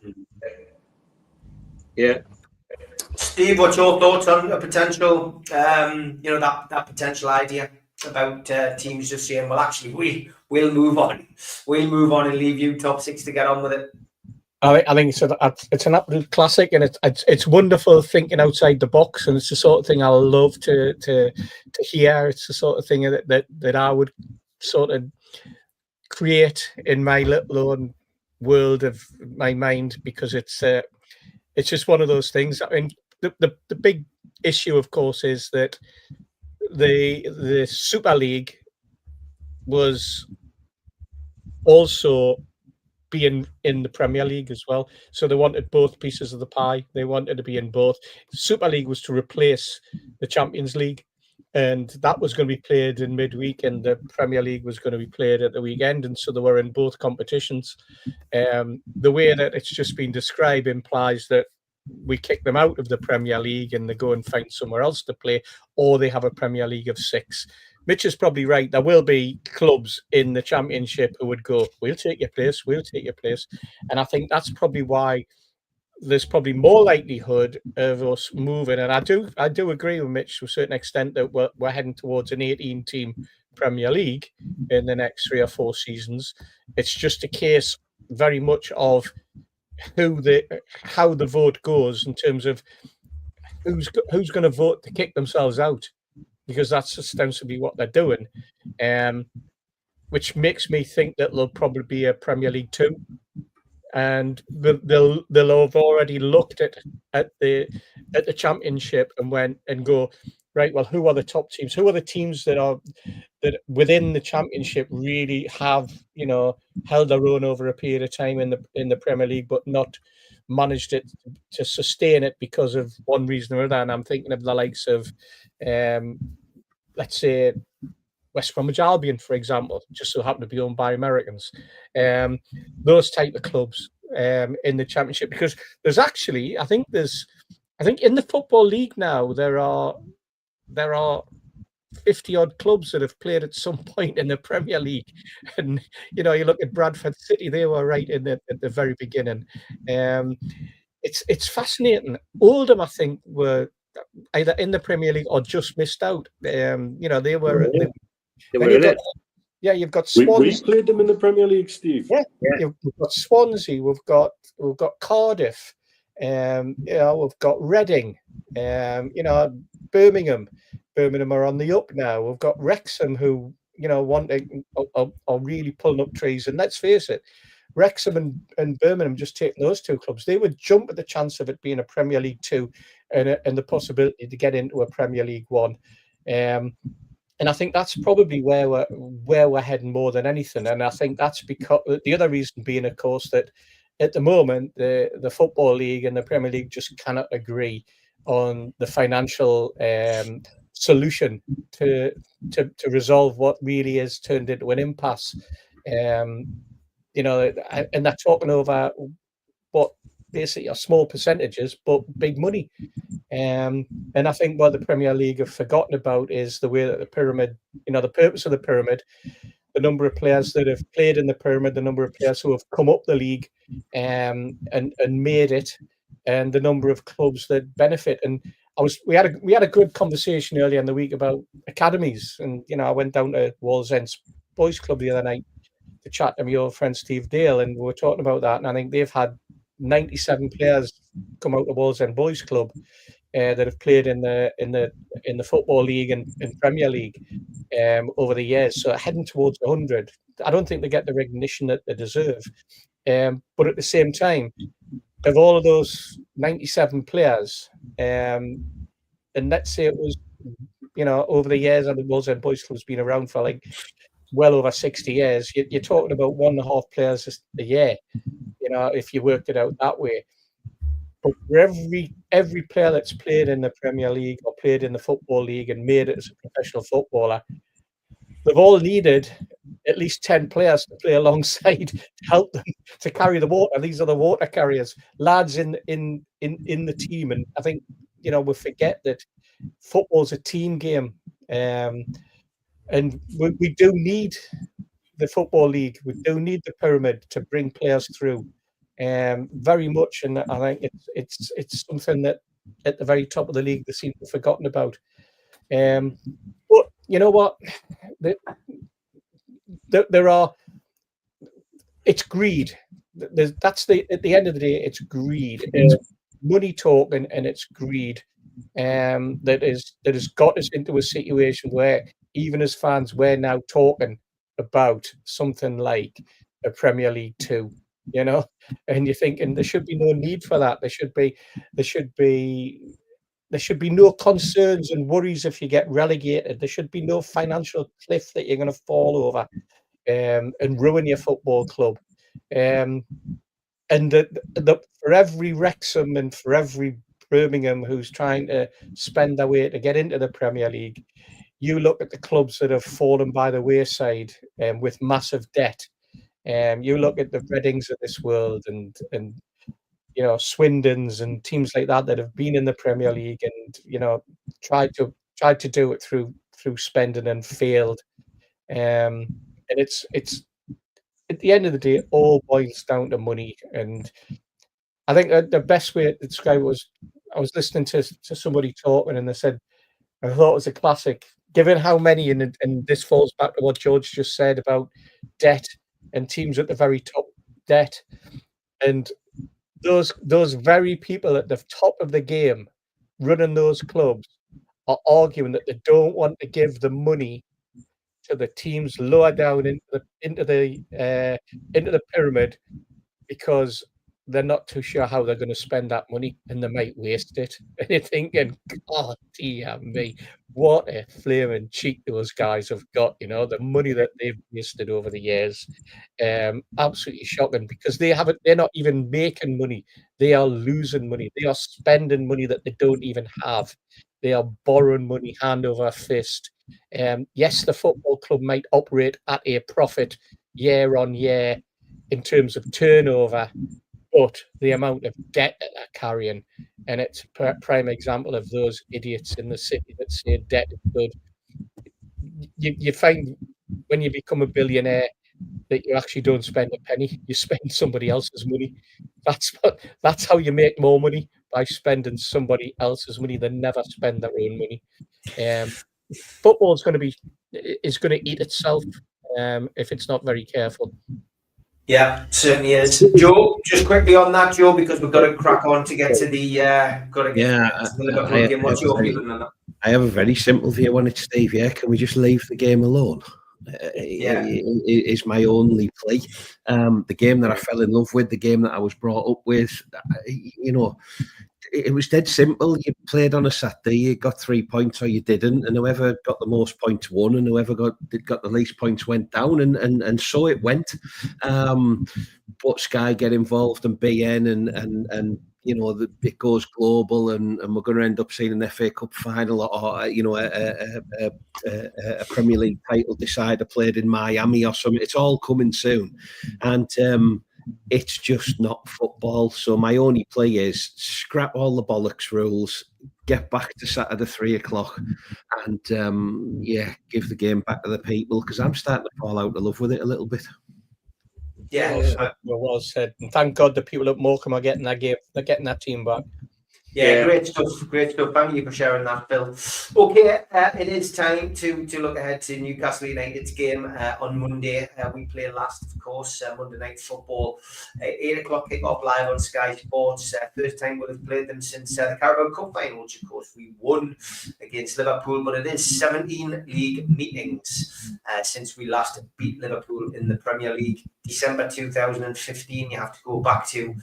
Steve, what's your thoughts on a potential, that potential idea about teams just saying, well, actually, we'll move on. We'll move on and leave you top 6 to get on with it. I think it's an absolute classic, and it's wonderful thinking outside the box, and it's the sort of thing I love to hear. It's the sort of thing that I would sort of create in my little own world of my mind, because it's just one of those things. I mean, the big issue, of course, is that the Super League was also being in the Premier League as well. So they wanted both pieces of the pie. They wanted to be in both. Super League was to replace the Champions League, and that was going to be played in midweek, and the Premier League was going to be played at the weekend. And so they were in both competitions. The way that it's just been described implies that we kick them out of the Premier League and they go and find somewhere else to play, or they have a Premier League of 6. Mitch is probably right. There will be clubs in the Championship who would go, we'll take your place, we'll take your place. And I think that's probably why there's probably more likelihood of us moving. And I do agree with Mitch to a certain extent that we're heading towards an 18-team Premier League in the next 3 or 4 seasons. It's just a case very much of how the vote goes in terms of who's going to vote to kick themselves out, because that's ostensibly what they're doing, which makes me think that there'll probably be a Premier League 2, and they'll have already looked at the Championship and went and go, right, well, who are the top teams? Who are the teams that within the Championship really have, held their own over a period of time in the Premier League, but not managed it to sustain it because of one reason or another? And I'm thinking of the likes of, let's say, West Bromwich Albion, for example, just so happen to be owned by Americans. Those type of clubs in the Championship, because there's actually, I think in the Football League now there are 50 odd clubs that have played at some point in the Premier League. And, you look at Bradford City, they were right at the very beginning. It's fascinating. Oldham, I think, were either in the Premier League or just missed out. They were. They were in it. You've got Swansea. We played them in the Premier League, Steve. Yeah. We've got Swansea. We've got Cardiff. We've got Reading. Birmingham. Birmingham are on the up now. We've got Wrexham, who are really pulling up trees. And let's face it, Wrexham and Birmingham, just taking those two clubs, they would jump at the chance of it being a Premier League 2 and the possibility to get into a Premier League 1. And I think that's probably where we're heading more than anything. And I think that's because the other reason being, of course, that at the moment the Football League and the Premier League just cannot agree on the financial solution to resolve what really is turned into an impasse. And they're talking over what basically are small percentages, but big money. And I think what the Premier League have forgotten about is the way that the pyramid, the purpose of the pyramid, the number of players that have played in the pyramid, the number of players who have come up the league and made it, and the number of clubs that benefit. And we had a good conversation earlier in the week about academies, and I went down to Wallsend Boys Club the other night to chat to my old friend Steve Dale, and we were talking about that. And I think they've had 97 players come out of Wallsend Boys Club that have played in the Football League and Premier League over the years. So heading towards 100. I don't think they get the recognition that they deserve. But at the same time, of all of those 97 players, and let's say it was, over the years, and the Wallsend Boys Club's been around for like well over 60 years, you're talking about 1.5 players a year, if you worked it out that way. But for every player that's played in the Premier League or played in the Football League and made it as a professional footballer, they've all needed at least 10 players to play alongside to help them to carry the water. These are the water carriers, lads in the team. And I think, we forget that football's a team game. And we do need the Football League. We do need the pyramid to bring players through. Very much, and I think it's something that at the very top of the league they seem to have forgotten about. But you know what? There are. It's greed. At the end of the day, it's greed. It's money talking, and it's greed. That has got us into a situation where even as fans, we're now talking about something like a Premier League 2. And you're thinking there should be no need for that. There should be no concerns and worries if you get relegated. There should be no financial cliff that you're going to fall over and ruin your football club. And for every Wrexham and for every Birmingham who's trying to spend their way to get into the Premier League, you look at the clubs that have fallen by the wayside with massive debt. You look at the Readings of this world and Swindons and teams like that have been in the Premier League and tried to do it through spending and failed. And it's at the end of the day, it all boils down to money. And I think the best way to describe it was I was listening to somebody talking, and they said, I thought it was a classic, given how many, and this falls back to what George just said about debt. And teams at the very top debt, and those very people at the top of the game running those clubs are arguing that they don't want to give the money to the teams lower down into the pyramid because they're not too sure how they're going to spend that money and they might waste it. And you're thinking, God, dear me, what a flaming cheek those guys have got, the money that they've wasted over the years. Absolutely shocking, because they're not even making money. They are losing money. They are spending money that they don't even have. They are borrowing money hand over fist. Yes, the football club might operate at a profit year on year in terms of turnover, but the amount of debt that they're carrying, and it's a prime example of those idiots in the city that say debt is good. you find when you become a billionaire that you actually don't spend a penny. You spend somebody else's money. That's how you make more money, by spending somebody else's money. They never spend their own money. Football is going to eat itself if it's not very careful. Yeah, certainly is. Joe, just quickly on that, Joe, because we've got to crack on to get to the Liverpool game. What's your feeling on that? I have a very simple view on it, Steve. Yeah, can we just leave the game alone? Is my only plea. The game that I fell in love with, the game that I was brought up with, it was dead simple. You played on a Saturday, you got 3 points or you didn't, and whoever got the most points won, and whoever got the least points went down, and so it went. But Sky get involved and BN and it goes global, and we're going to end up seeing an FA Cup final or a Premier League title decider played in Miami or something. It's all coming soon, and it's just not football. So my only play is scrap all the bollocks rules, get back to Saturday 3 o'clock, and give the game back to the people, because I'm starting to fall out of love with it a little bit. Yeah, well said. And thank God the people at Morecambe are getting that game. They're getting that team back. Yeah, great stuff. Thank you for sharing that, Phil. Okay, it is time to look ahead to Newcastle United's game on Monday. We play last, of course, Monday Night Football. 8 o'clock kick-off live on Sky Sports. First time we'll have played them since the Carabao Cup final, which, of course, we won against Liverpool. But it is 17 league meetings since we last beat Liverpool in the Premier League. December 2015, you have to go back to,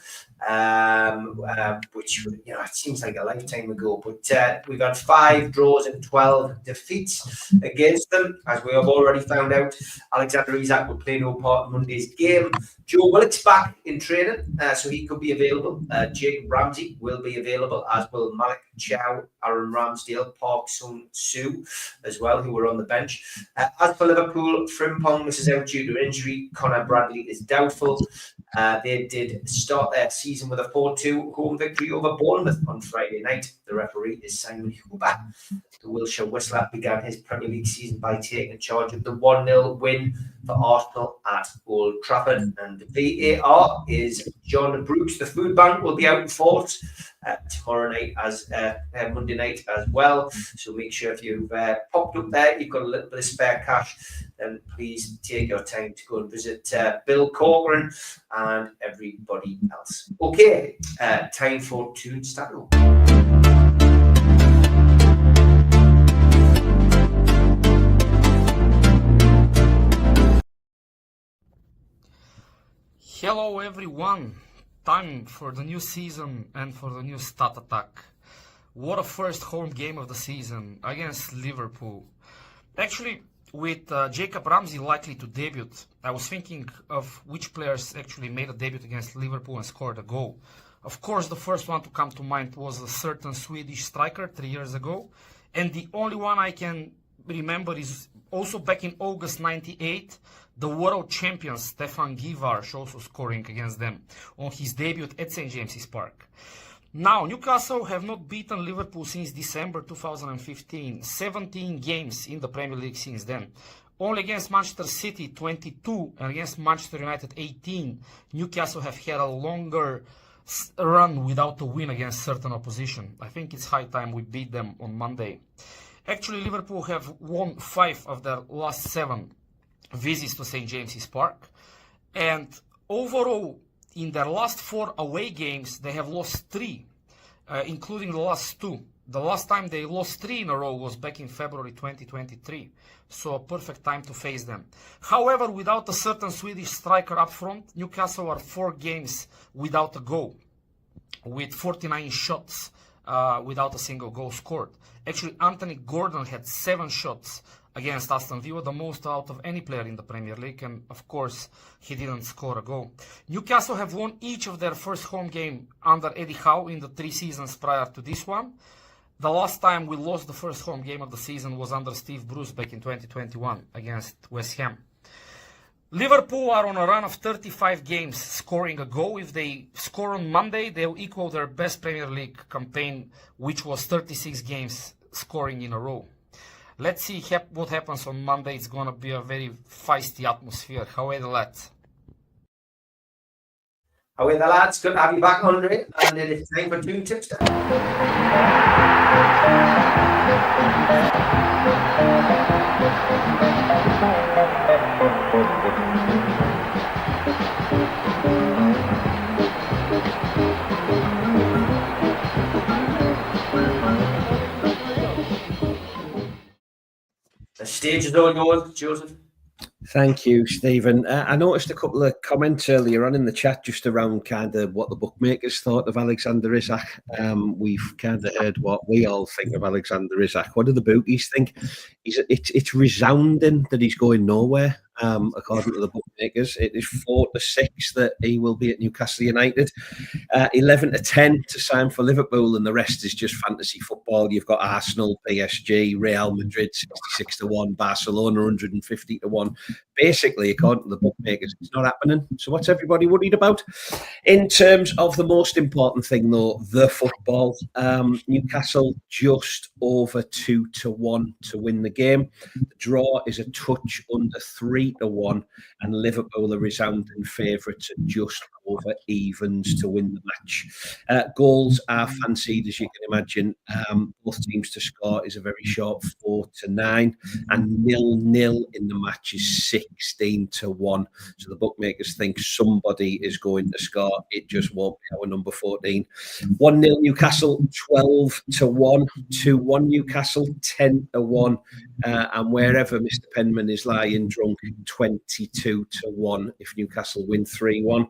which, it seems like a lifetime ago, but we've had 5 draws and 12 defeats against them. As we have already found out, Alexander Isak will play no part in Monday's game. Joe Willock's back in training, so he could be available. Jacob Ramsey will be available, as will Malik Chow, Aaron Ramsdale, Park Sun-Soo as well, who were on the bench. As for Liverpool, Frimpong is out due to injury. Connor Bradley is doubtful. They did start their season with a 4-2 home victory over Bournemouth on Friday night. The referee is Simon Huber. The Wiltshire Whistler began his Premier League season by taking charge of the 1-0 win for Arsenal at Old Trafford. And the VAR is John Brooks. The food bank will be out in force tomorrow night, as Monday night as well. So make sure if you've popped up there, you've got a little bit of spare cash, then please take your time to go and visit Bill Corcoran and everybody else. Okay, time for Tune Style. Hello everyone, time for the new season and for the new stat attack. What a first home game of the season against Liverpool. Actually, with Jacob Ramsey likely to debut, I was thinking of which players actually made a debut against Liverpool and scored a goal. Of course, the first one to come to mind was a certain Swedish striker 3 years ago, and the only one I can remember is also back in August 98, the world champion Stefan Givarch also scoring against them on his debut at St. James's Park. Now, Newcastle have not beaten Liverpool since December 2015, 17 games in the Premier League since then. Only against Manchester City 22 and against Manchester United 18, Newcastle have had a longer run without a win against certain opposition. I think it's high time we beat them on Monday. Actually, Liverpool have won 5 of their last 7 visits to St. James's Park, and overall in their last 4 away games they have lost 3, including the last 2. The last time they lost 3 in a row was back in February 2023, so a perfect time to face them. However, without a certain Swedish striker up front, Newcastle are 4 games without a goal, with 49 shots without a single goal scored. Actually, Anthony Gordon had 7 shots against Aston Villa, the most out of any player in the Premier League, and of course he didn't score a goal. Newcastle have won each of their first home game under Eddie Howe in the 3 seasons prior to this one. The last time we lost the first home game of the season was under Steve Bruce back in 2021 against West Ham. Liverpool are on a run of 35 games scoring a goal. If they score on Monday, they'll equal their best Premier League campaign, which was 36 games scoring in a row. Let's see what happens on Monday. It's going to be a very feisty atmosphere. How are the lads? How are the lads? Good to have you back, Andre. And it is time for Toon Tipster. The stage is all yours, Joseph. Thank you, Stephen. I noticed a couple of comments earlier on in the chat just around kind of what the bookmakers thought of Alexander Isak. We've kind of heard what we all think of Alexander Isak. What do the bookies think? It's resounding that he's going nowhere. According to the bookmakers, it is 4-6 that he will be at Newcastle United. 11-10 to sign for Liverpool, and the rest is just fantasy football. You've got Arsenal, PSG, Real Madrid 66-1, Barcelona 150-1. Basically, according to the bookmakers, it's not happening. So what's everybody worried about? In terms of the most important thing, though, the football, Newcastle just over 2-1 to win the game. The draw is a touch under 3-1, and Liverpool are resounding favourites at just over evens to win the match. Goals are fancied, as you can imagine. Both teams to score is a very short 4-9, and 0-0 in the match is 16-1. So the bookmakers think somebody is going to score. It just won't be our number 14. 1-0 Newcastle, 12-1. 2-1 Newcastle, 10-1. And wherever Mr. Penman is lying drunk, 22-1 if Newcastle win 3-1.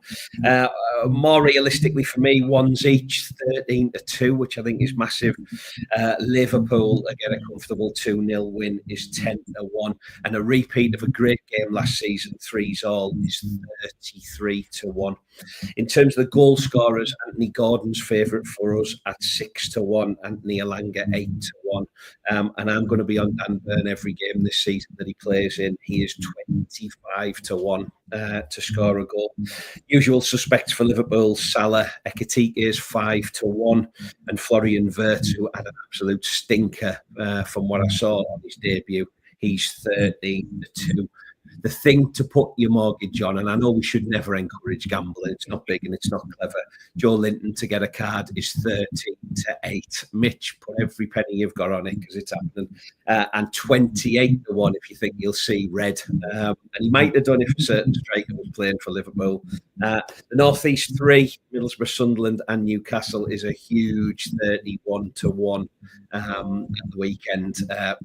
More realistically for me, ones each, 13-2, which I think is massive. Liverpool, again, a comfortable 2-0 win is 10-1. And a repeat of a great game last season, 3-all, is 33-1. In terms of the goal scorers, Anthony Gordon's favourite for us at 6-1, Anthony Elanga 8-1. And I'm going to be on Dan Burn every game this season that he plays in. He is 25-1 to score a goal. Usual suspects for Liverpool: Salah, Ekitike is 5-1, and Florian Wirtz, who had an absolute stinker from what I saw on his debut, he's 13-2. The thing to put your mortgage on, and I know we should never encourage gambling, it's not big and it's not clever. Joe Linton to get a card is 13-8. Mitch, put every penny you've got on it because it's happening. And 28-1 if you think you'll see red. And he might have done if a certain striker was playing for Liverpool. The North East 3, Middlesbrough, Sunderland and Newcastle, is a huge 31-1 at the weekend.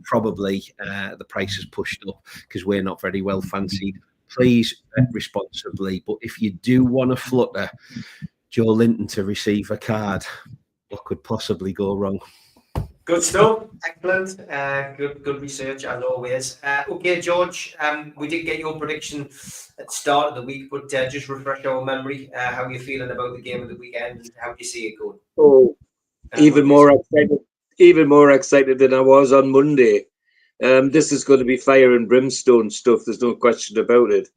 Probably the price is pushed up because we're not very well fancied. Please bet responsibly, but if you do want to flutter Joe Linton to receive a card, what could possibly go wrong? Good stuff. Excellent. Good research as always. Okay, George, we did get your prediction at the start of the week, but just refresh our memory. How are you feeling about the game of the weekend and how do you see it going? Oh, even more excited than I was on Monday. This is going to be fire and brimstone stuff. There's no question about it.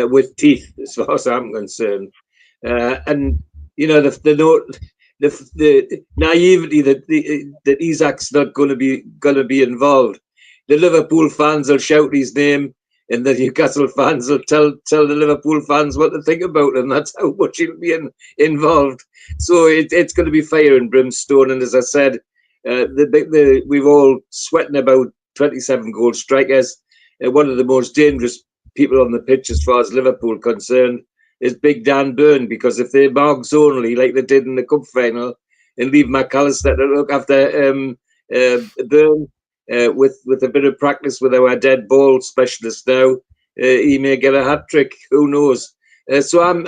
With teeth, as far as I'm concerned, and you know the naivety that Isak's not going to be involved. The Liverpool fans will shout his name, and the Newcastle fans will tell the Liverpool fans what to think about him. That's how much he'll be involved. So it's going to be fire and brimstone. And as I said, we've all sweating about 27 goal strikers. One of the most dangerous people on the pitch as far as Liverpool concerned is Big Dan Burn, because if they marks only like they did in the cup final and leave McAllister to look after Burn with a bit of practice with our dead ball specialist now, he may get a hat-trick. Who knows? So I'm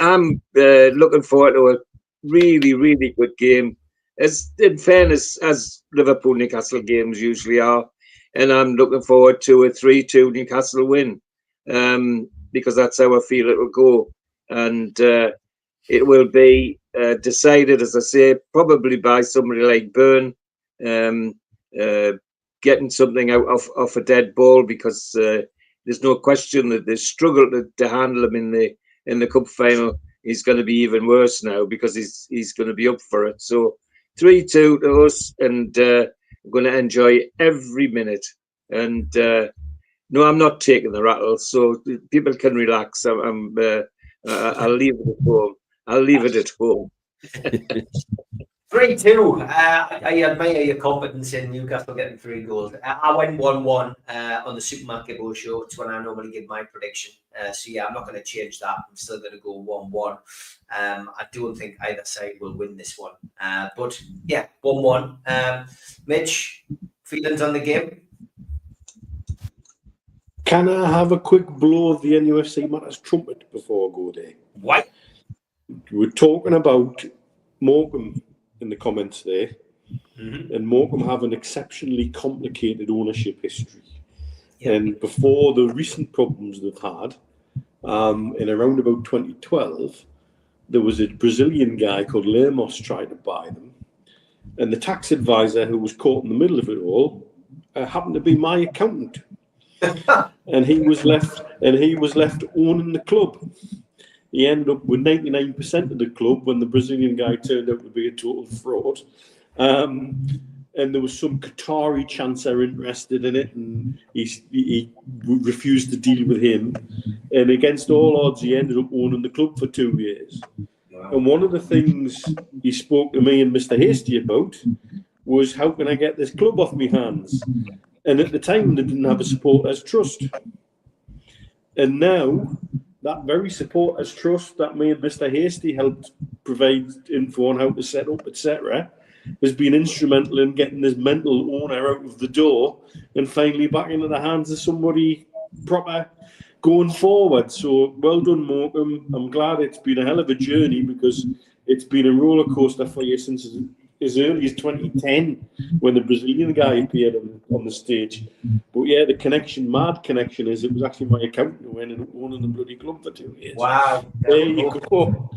looking forward to a really, really good game. As in fairness, as Liverpool Newcastle games usually are. And I'm looking forward to a 3-2 Newcastle win, because that's how I feel it will go. And it will be decided, as I say, probably by somebody like Burn, getting something out of a dead ball, because there's no question that they struggled to handle him in the cup final. He's going to be even worse now because he's going to be up for it. So 3-2 to us, and I'm going to enjoy every minute And no, I'm not taking the rattle, so people can relax. I'll leave it at home. I'll leave it at home. 3-2. I admire your confidence in Newcastle getting 3 goals. I went 1-1 on the Supermarket Bowl show. It's when I normally give my prediction. So yeah, I'm not going to change that. I'm still going to go 1-1. I don't think either side will win this one. But yeah, 1-1. Mitch, feelings on the game? Can I have a quick blow of the NUFC Matters trumpet before I go there? What? We're talking about Morecambe in the comments there, and Morecambe have an exceptionally complicated ownership history. Yep. And before the recent problems they've had, in around about 2012, there was a Brazilian guy called Lemos trying to buy them, and the tax advisor who was caught in the middle of it all happened to be my accountant, and he was left owning the club. He ended up with 99% of the club when the Brazilian guy turned out to be a total fraud. And there was some Qatari chancer interested in it, and he refused to deal with him. And against all odds, he ended up owning the club for 2 years. Wow. And one of the things he spoke to me and Mr. Hasty about was, how can I get this club off my hands? And at the time, they didn't have a supporters trust. And now, that very supporters trust that me and Mr. Hasty helped provide info on how to set up, etc., has been instrumental in getting this mental owner out of the door and finally back into the hands of somebody proper going forward. So well done, Morecambe. I'm glad it's been a hell of a journey, because it's been a roller coaster for you since as early as 2010 when the Brazilian guy appeared on the stage. But yeah, the mad connection is it was actually my accountant who ended up owning the bloody club for 2 years. Wow. There you go.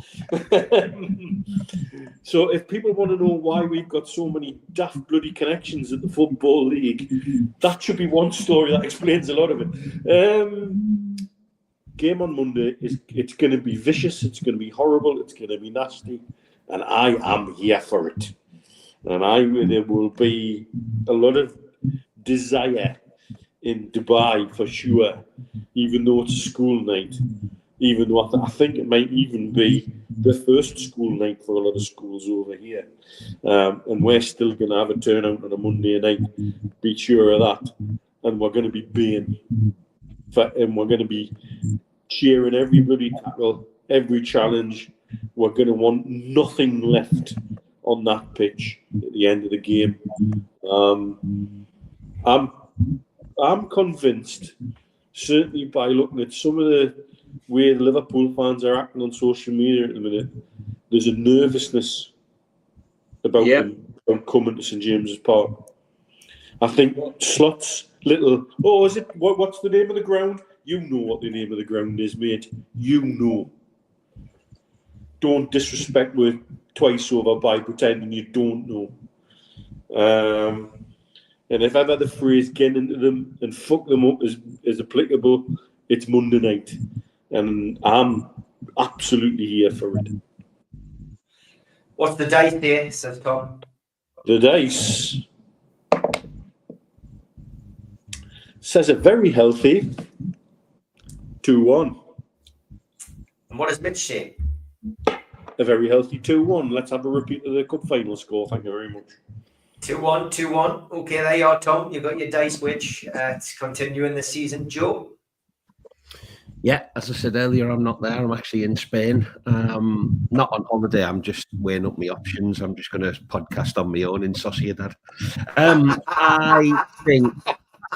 So if people want to know why we've got so many daft bloody connections at the Football League, that should be one story that explains a lot of it. Game on Monday, it's going to be vicious, it's going to be horrible, it's going to be nasty, and I am here for it. And there will be a lot of desire in Dubai for sure, even though it's a school night. Even though I think it might even be the first school night for a lot of schools over here. And we're still going to have a turnout on a Monday night, be sure of that. And we're going to be baying. And we're going to be cheering every bloody tackle, every challenge. We're going to want nothing left on that pitch at the end of the game. I'm convinced, certainly by looking at some of the way the Liverpool fans are acting on social media at the minute, there's a nervousness about them coming to St James's Park. I think Slot's little, is it, what's the name of the ground? You know what the name of the ground is, mate. You know. Don't disrespect me twice over by pretending you don't know. And if ever the phrase "get into them and fuck them up" is applicable, it's Monday night. And I'm absolutely here for it. What's the dice there, says Tom? The dice says a very healthy 2-1. And what does Mitch say? A very healthy 2-1. Let's have a repeat of the cup final score. Thank you very much. 2-1, 2-1. Okay, there you are, Tom. You've got your dice, which it's continuing this season. Joe? Yeah, as I said earlier, I'm not there. I'm actually in Spain. Not on holiday. I'm just weighing up my options. I'm just going to podcast on my own in Sociedad.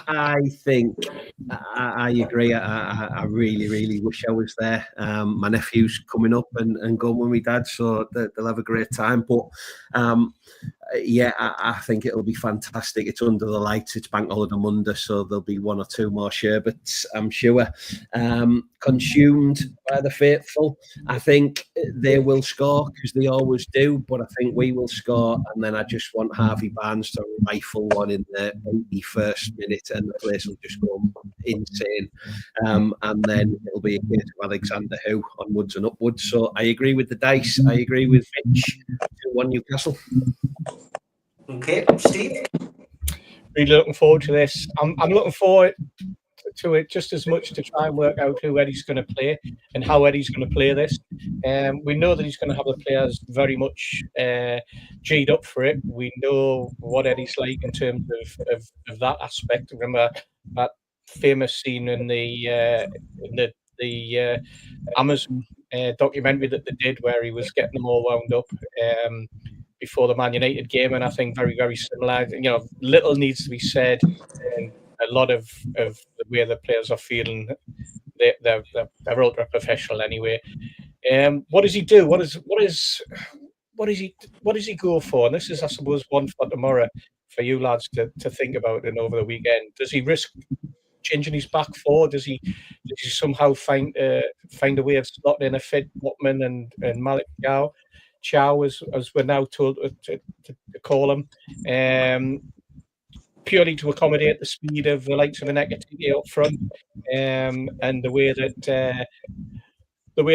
I think I agree. I really, really wish I was there. My nephew's coming up and going with my dad, so they'll have a great time. But I think it'll be fantastic. It's under the lights. It's Bank Holiday Monday, so there'll be 1 or 2 more sherbets, I'm sure, consumed by the faithful. I think they will score, because they always do, but I think we will score, and then I just want Harvey Barnes to rifle one in the 81st minute, and the place will just go insane. And then it'll be a case of Alexander Howe onwards and upwards. So I agree with the dice. I agree with Mitch. 2-1 Newcastle. Okay, Steve? really looking forward to this. I'm looking forward to it just as much to try and work out who Eddie's going to play and how Eddie's going to play this. We know that he's going to have the players very much G'd up for it. We know what Eddie's like in terms of that aspect. Remember that famous scene in the Amazon documentary that they did where he was getting them all wound up before the Man United game, and I think very, very similar. Little needs to be said, and a lot of the way the players are feeling, they're ultra professional anyway. What does he do? What does he go for? And this is, I suppose, one for tomorrow for you lads to think about and over the weekend. Does he risk changing his back four? Does he somehow find a way of slotting in a fit Botman and Malik Chow, as we're now told to call him, purely to accommodate the speed of the likes of an Ekatike up front, and the way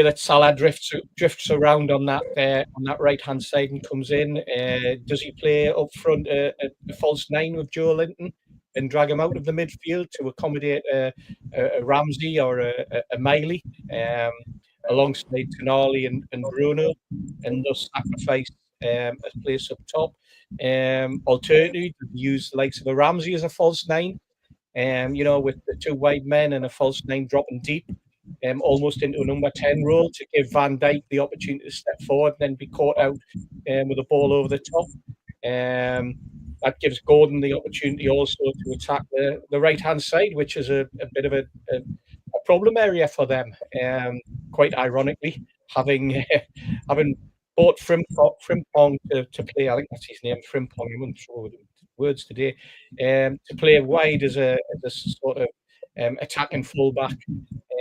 that Salah drifts around on that right hand side and comes in. Does he play up front a false nine with Joe Linton and drag him out of the midfield to accommodate a Ramsey or a Miley alongside Tonali and Bruno, and thus sacrifice a place up top? Alternatively, use the likes of a Ramsey as a false nine, with the two wide men and a false nine dropping deep, almost into a number 10 role to give Van Dijk the opportunity to step forward and then be caught out with the ball over the top. That gives Gordon the opportunity also to attack the right-hand side, which is a bit of a problem area for them. Quite ironically, having bought Frimpong to play, I think that's his name, Frimpong, I'm not sure with words today, to play wide as a sort of attacking fullback,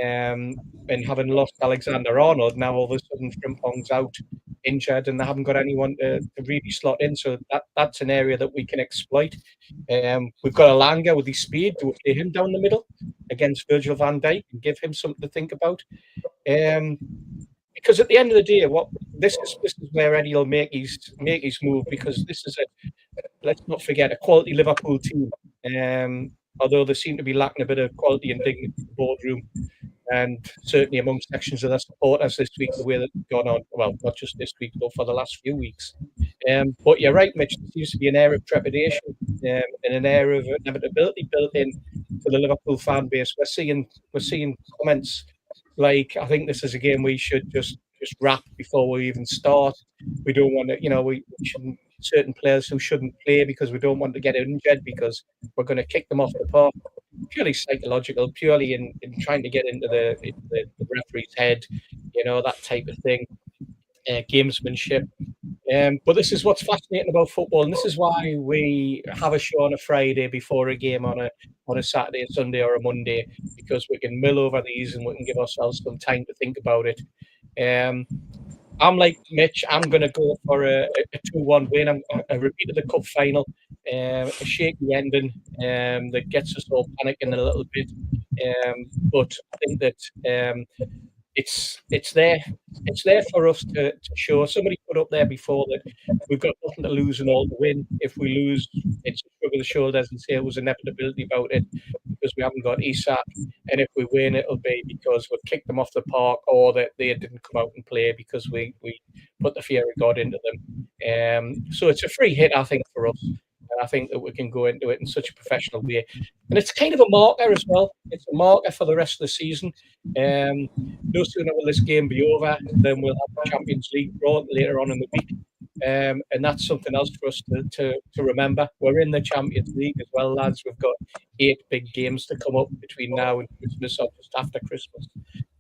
and having lost Alexander-Arnold, now all of a sudden Frimpong's out injured and they haven't got anyone to really slot in, so that's an area that we can exploit. We've got Alanga with his speed. Do we play him down the middle against Virgil van Dijk and give him something to think about? Because at the end of the day, this is where Eddie will make his move, because this is let's not forget, a quality Liverpool team. Although they seem to be lacking a bit of quality and dignity in the boardroom, and certainly among sections of their supporters this week, the way that's gone on, well, not just this week, but for the last few weeks. But you're right, Mitch, there seems to be an air of trepidation and an air of inevitability built in to the Liverpool fan base. We're seeing comments like, I think this is a game we should just wrap before we even start. We don't want to, we shouldn't, certain players who shouldn't play because we don't want to get injured because we're going to kick them off the park. Purely psychological, purely in trying to get into the referee's head, that type of thing, gamesmanship. But this is what's fascinating about football, and this is why we have a show on a Friday before a game on a Saturday, a Sunday, or a Monday, because we can mill over these and we can give ourselves some time to think about it. I'm like Mitch. I'm going to go for a 2-1 win. I repeated the cup final, a shaky ending that gets us all panicking a little bit. But I think that it's there. It's there for us to show. Somebody put up there before that we've got nothing to lose and all to win. If we lose, it's a shrug of the shoulders and say it was inevitability about it because we haven't got Isak. And if we win, it'll be because we've kicked them off the park or that they didn't come out and play because we put the fear of God into them. So it's a free hit, I think, for us. And I think that we can go into it in such a professional way. And it's kind of a marker as well. It's a marker for the rest of the season. No sooner will this game be over than we'll have the Champions League draw later on in the week. And that's something else for us to remember. We're in the Champions League as well, lads. We've got 8 big games to come up between now and Christmas or just after Christmas.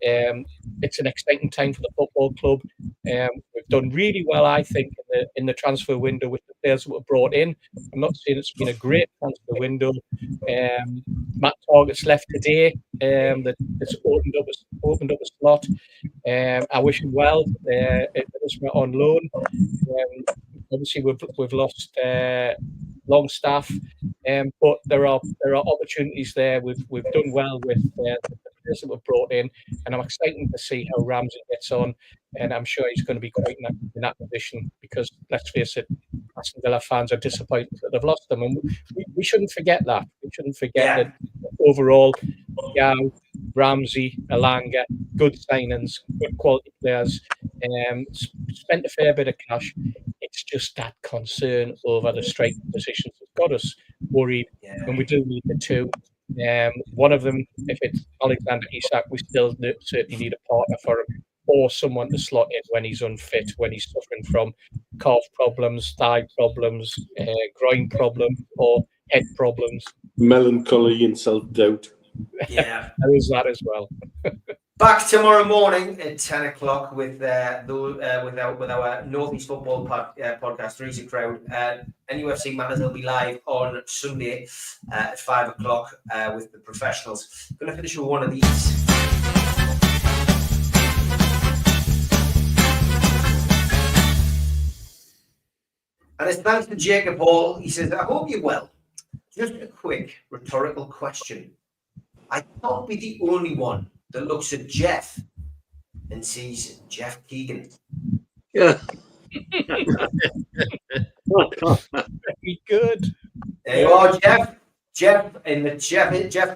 It's an exciting time for the football club. We've done really well, I think, in the transfer window with the players that were brought in. I'm not saying it's been a great transfer window. Matt Targett's left today. It's opened up a slot. I wish him well. It's on loan. Obviously, we've lost Longstaff, but there are opportunities there. We've done well with the players that were brought in, and I'm excited to see how Ramsey gets on. And I'm sure he's going to be quite in that position because, let's face it, Aston Villa fans are disappointed that they've lost them, and we shouldn't forget that. We shouldn't forget Yeah. that overall, Howe, Ramsey, Elanga, good signings, good quality players, spent a fair bit of cash. It's just that concern over the striking positions that's got us worried, and we do need the two. One of them, if it's Alexander Isak, we still certainly need a partner for him, or someone to slot in when he's unfit, when he's suffering from calf problems, thigh problems, groin problems, or head problems. Melancholy and self-doubt. Yeah. There is that as well. Back tomorrow morning at 10 o'clock with our Northeast Football podcast, Freezer Crowd. NUFC Matters will be live on Sunday at 5 o'clock with the professionals. Going to finish with one of these. And it's thanks to Jacob Hall. He says, I hope you're well. Just a quick rhetorical question. I can't be the only one that looks at Jeff and sees Jeff Keegan. Yeah. Very good. There you are, Jeff. Jeff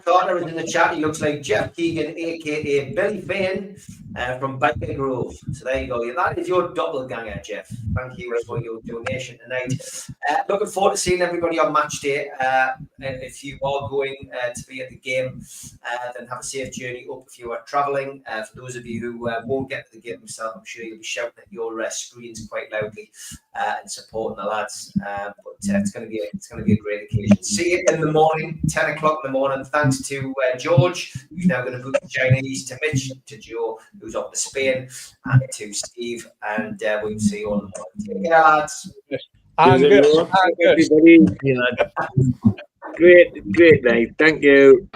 Carter is in the chat. He looks like Jeff Keegan, aka Billy Fane from Biker Grove. So there you go. That is your doppelganger, Jeff. Thank you for your donation tonight. Looking forward to seeing everybody on match day. If you are going to be at the game, then have a safe journey up if you are travelling. For those of you who won't get to the game themselves, I'm sure you'll be shouting at your screens quite loudly and supporting the lads. But it's going to be a great occasion. See you in the morning, 10 o'clock in the morning. Thanks to George, who's now going to book the Chinese, to Mitch, to Joe, who's off to Spain, and to Steve. And we'll see you all in the morning. Take care, lads. Everybody. Great night. Thank you.